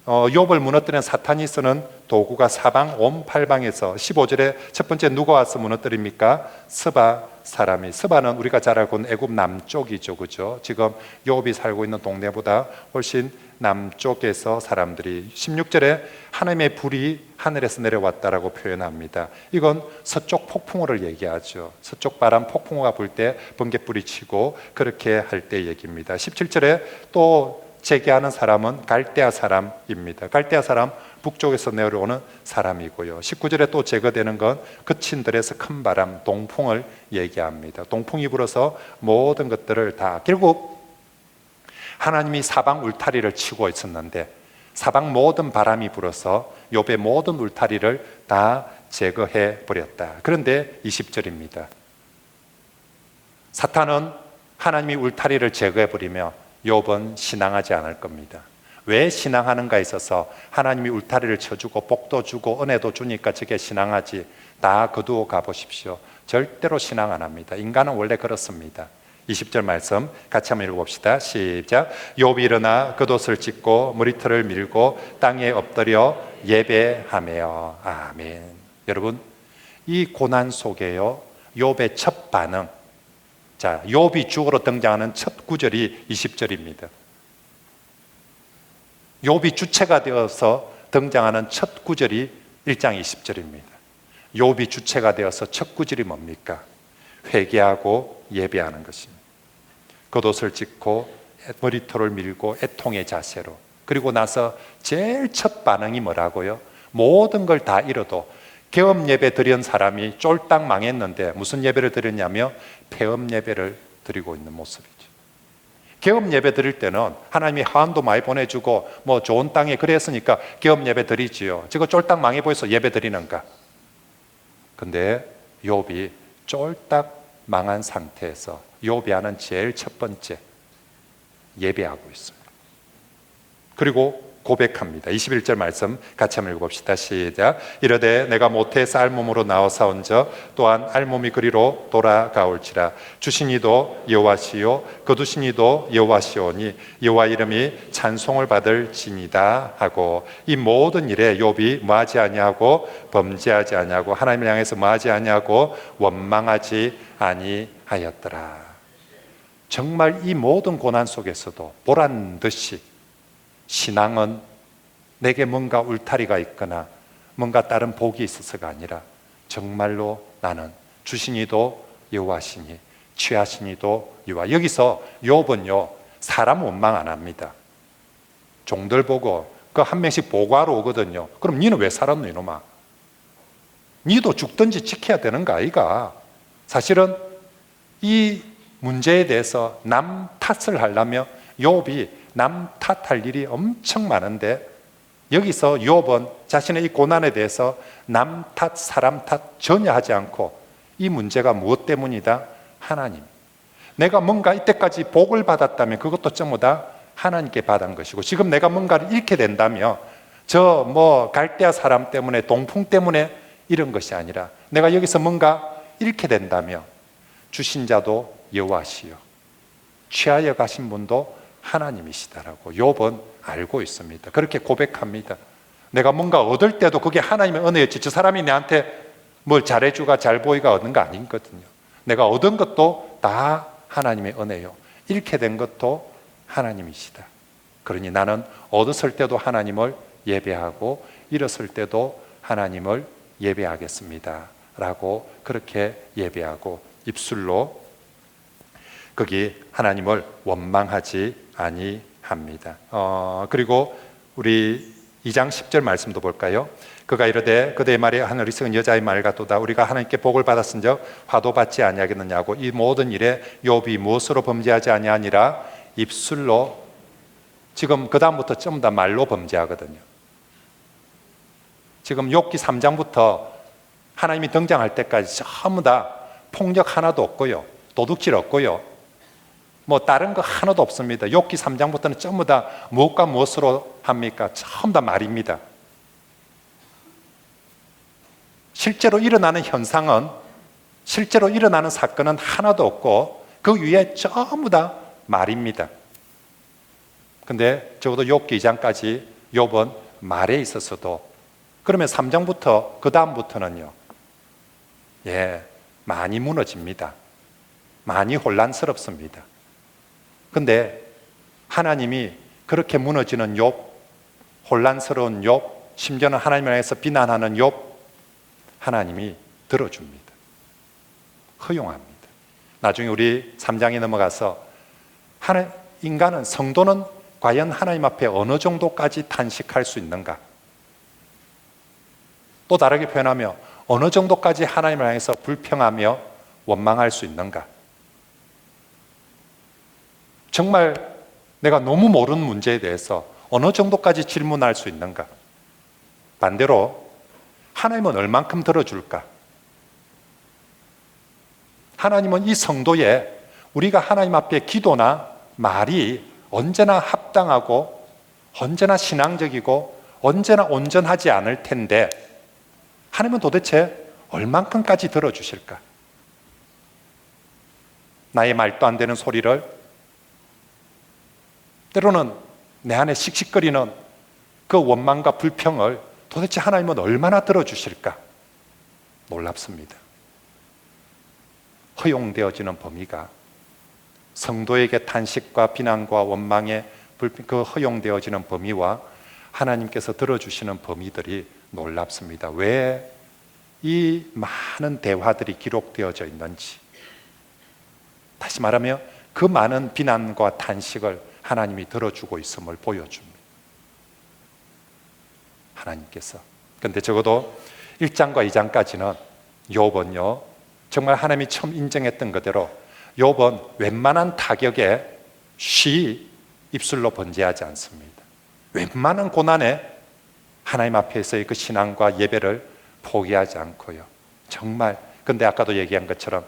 욥을 무너뜨리는 사탄이 쓰는 도구가 사방 온팔방에서 15절에 첫 번째 누가 와서 무너뜨립니까? 스바 사람이. 스바는 우리가 잘 알고 있는 애굽 남쪽이죠, 그죠? 지금 욥이 살고 있는 동네보다 훨씬 남쪽에서 사람들이. 16절에 하나님의 불이 하늘에서 내려왔다라고 표현합니다. 이건 서쪽 폭풍우를 얘기하죠. 서쪽 바람 폭풍우가 불 때 번갯불이 치고 그렇게 할 때 얘기입니다. 17절에 또 제기하는 사람은 갈대아 사람입니다. 갈대아 사람 북쪽에서 내려오는 사람이고요. 19절에 또 제거되는 건 그친 들에서 큰 바람, 동풍을 얘기합니다. 동풍이 불어서 모든 것들을 다, 결국 하나님이 사방 울타리를 치고 있었는데 사방 모든 바람이 불어서 욥의 모든 울타리를 다 제거해 버렸다. 그런데 20절입니다. 사탄은 하나님이 울타리를 제거해 버리며 욥은 신앙하지 않을 겁니다. 왜 신앙하는가에 있어서 하나님이 울타리를 쳐주고 복도 주고 은혜도 주니까 저게 신앙하지, 다 거두어 가보십시오. 절대로 신앙 안 합니다. 인간은 원래 그렇습니다. 20절 말씀 같이 한번 읽어봅시다. 시작. 욥이 일어나 겉옷을 찢고 머리털을 밀고 땅에 엎드려 예배하며. 아멘. 여러분, 이 고난 속에요, 욥의 첫 반응, 자, 욥이 주어로 등장하는 첫 구절이 20절입니다. 욥이 주체가 되어서 등장하는 첫 구절이 1장 20절입니다. 욥이 주체가 되어서 첫 구절이 뭡니까? 회개하고 예배하는 것입니다. 겉옷을 찢고 머리털을 밀고 애통의 자세로. 그리고 나서 제일 첫 반응이 뭐라고요? 모든 걸 다 잃어도, 개업 예배 드린 사람이 쫄딱 망했는데 무슨 예배를 드렸냐며 폐업 예배를 드리고 있는 모습이죠. 개업 예배 드릴 때는 하나님이 하한도 많이 보내주고 뭐 좋은 땅에 그랬으니까 개업 예배 드리지요. 저거 쫄딱 망해 보여서 예배 드리는가? 근데 욥이 쫄딱 망한 상태에서 욥이 하는 제일 첫 번째, 예배하고 있습니다. 그리고 고백합니다. 21절 말씀 같이 한번 읽어봅시다. 시작. 이르되 내가 모태에서 알몸으로 나와사온저 또한 알몸이 그리로 돌아가올지라. 주신 이도 여호와시요 거두신 이도 여호와시오니 여호와 이름이 찬송을 받을 지니다 하고, 이 모든 일에 욥이 뭐하지 아니하고 범죄하지 아니하고 하나님을 향해서 뭐하지 아니하고 원망하지 아니하였더라. 정말 이 모든 고난 속에서도 보란 듯이 신앙은 내게 뭔가 울타리가 있거나 뭔가 다른 복이 있어서가 아니라 정말로 나는 주시니도 여호와시니 취하시니도 여호와. 여기서 욥은요, 사람 원망 안 합니다. 종들 보고 그 한 명씩 보고하러 오거든요. 그럼 니는 왜 살았노 이놈아? 니도 죽든지 지켜야 되는 거 아이가? 사실은 이 문제에 대해서 남 탓을 하려면 욥이 남 탓할 일이 엄청 많은데, 여기서 욥은 자신의 이 고난에 대해서 남 탓, 사람 탓 전혀 하지 않고 이 문제가 무엇 때문이다? 하나님. 내가 뭔가 이때까지 복을 받았다면 그것도 전부 다 하나님께 받은 것이고, 지금 내가 뭔가를 잃게 된다면 저 뭐 갈대아 사람 때문에, 동풍 때문에 이런 것이 아니라 내가 여기서 뭔가 잃게 된다면 주신 자도 여호와시요 취하여 가신 분도 하나님이시다라고 욥은 알고 있습니다. 그렇게 고백합니다. 내가 뭔가 얻을 때도 그게 하나님의 은혜였지 저 사람이 내한테 뭘 잘해주가 잘 보이가 얻는 거 아니거든요. 내가 얻은 것도 다 하나님의 은혜요. 잃게 된 것도 하나님이시다. 그러니 나는 얻었을 때도 하나님을 예배하고 잃었을 때도 하나님을 예배하겠습니다 라고 그렇게 예배하고 입술로 거기 하나님을 원망하지 아니합니다. 그리고 우리 2장 10절 말씀도 볼까요? 그가 이르되 그대의 말이 하늘이 썩은 여자의 말 같도다. 우리가 하나님께 복을 받았은즉 화도 받지 아니하겠느냐고. 이 모든 일에 욥이 무엇으로 범죄하지 아니하니라? 입술로. 지금 그 다음부터 전부 다 말로 범죄하거든요. 지금 욥기 3장부터 하나님이 등장할 때까지 전부 다 폭력 하나도 없고요, 도둑질 없고요, 뭐 다른 거 하나도 없습니다. 욥기 3장부터는 전부 다 무엇과 무엇으로 합니까? 전부 다 말입니다. 실제로 일어나는 현상은, 실제로 일어나는 사건은 하나도 없고 그 위에 전부 다 말입니다. 근데 적어도 욥기 2장까지 욥은 말에 있어서도, 그러면 3장부터 그 다음부터는요, 많이 무너집니다. 많이 혼란스럽습니다. 근데 하나님이 그렇게 무너지는 욥, 혼란스러운 욥, 심지어는 하나님을 향해서 비난하는 욥, 하나님이 들어줍니다. 허용합니다. 나중에 우리 3장에 넘어가서 인간은, 성도는 과연 하나님 앞에 어느 정도까지 탄식할 수 있는가? 또 다르게 표현하며 어느 정도까지 하나님을 향해서 불평하며 원망할 수 있는가? 정말 내가 너무 모르는 문제에 대해서 어느 정도까지 질문할 수 있는가? 반대로 하나님은 얼만큼 들어줄까? 하나님은 이 성도에 우리가 하나님 앞에 기도나 말이 언제나 합당하고 언제나 신앙적이고 언제나 온전하지 않을 텐데 하나님은 도대체 얼만큼까지 들어주실까? 나의 말도 안 되는 소리를, 때로는 내 안에 씩씩거리는 그 원망과 불평을 도대체 하나님은 얼마나 들어주실까? 놀랍습니다. 허용되어지는 범위가, 성도에게 탄식과 비난과 원망의 그 허용되어지는 범위와 하나님께서 들어주시는 범위들이 놀랍습니다. 왜 이 많은 대화들이 기록되어져 있는지, 다시 말하면 그 많은 비난과 탄식을 하나님이 들어주고 있음을 보여줍니다. 하나님께서. 근데 적어도 1장과 2장까지는 욥은요, 정말 하나님이 처음 인정했던 그대로 욥은 웬만한 타격에 쉬 입술로 번제하지 않습니다. 웬만한 고난에 하나님 앞에서의 그 신앙과 예배를 포기하지 않고요, 정말. 근데 아까도 얘기한 것처럼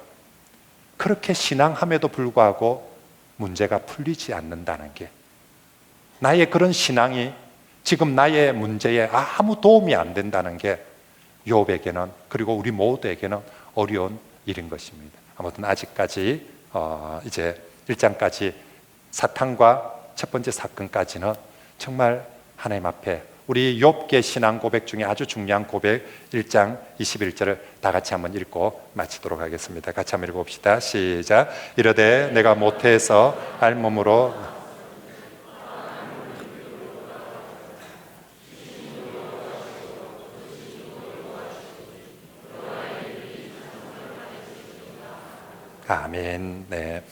그렇게 신앙함에도 불구하고 문제가 풀리지 않는다는 게, 나의 그런 신앙이 지금 나의 문제에 아무 도움이 안 된다는 게 욥에게는, 그리고 우리 모두에게는 어려운 일인 것입니다. 아무튼 아직까지 이제 1장까지 사탄과 첫 번째 사건까지는 정말 하나님 앞에 우리 욥기의 신앙 고백 중에 아주 중요한 고백, 1장 21절을 다 같이 한번 읽고 마치도록 하겠습니다. 같이 한번 읽어봅시다. 시작. 이르되 내가 모태에서 알몸으로 아멘. 네,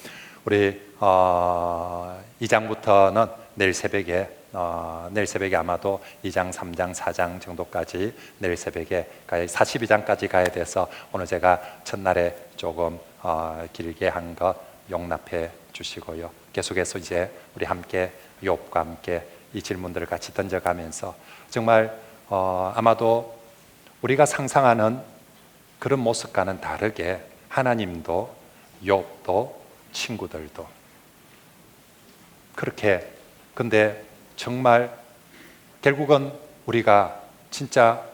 우리 2장부터는 내일 새벽에 아마도 2장, 3장, 4장 정도까지 내일 새벽에 42장까지 가야 돼서 오늘 제가 첫날에 조금 길게 한 것 용납해 주시고요. 계속해서 이제 우리 함께 욥과 함께 이 질문들을 같이 던져가면서 정말 아마도 우리가 상상하는 그런 모습과는 다르게 하나님도 욥도 친구들도 그렇게, 근데 정말 결국은 우리가 진짜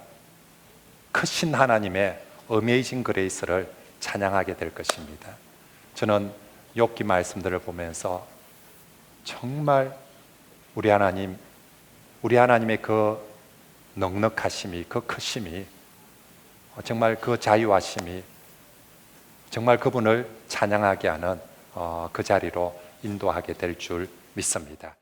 크신 하나님의 어메이징 그레이스를 찬양하게 될 것입니다. 저는 욥기 말씀들을 보면서 정말 우리 하나님의 그 넉넉하심이, 그 크심이 정말 그 자유하심이 정말 그분을 찬양하게 하는 그 자리로 인도하게 될 줄 믿습니다.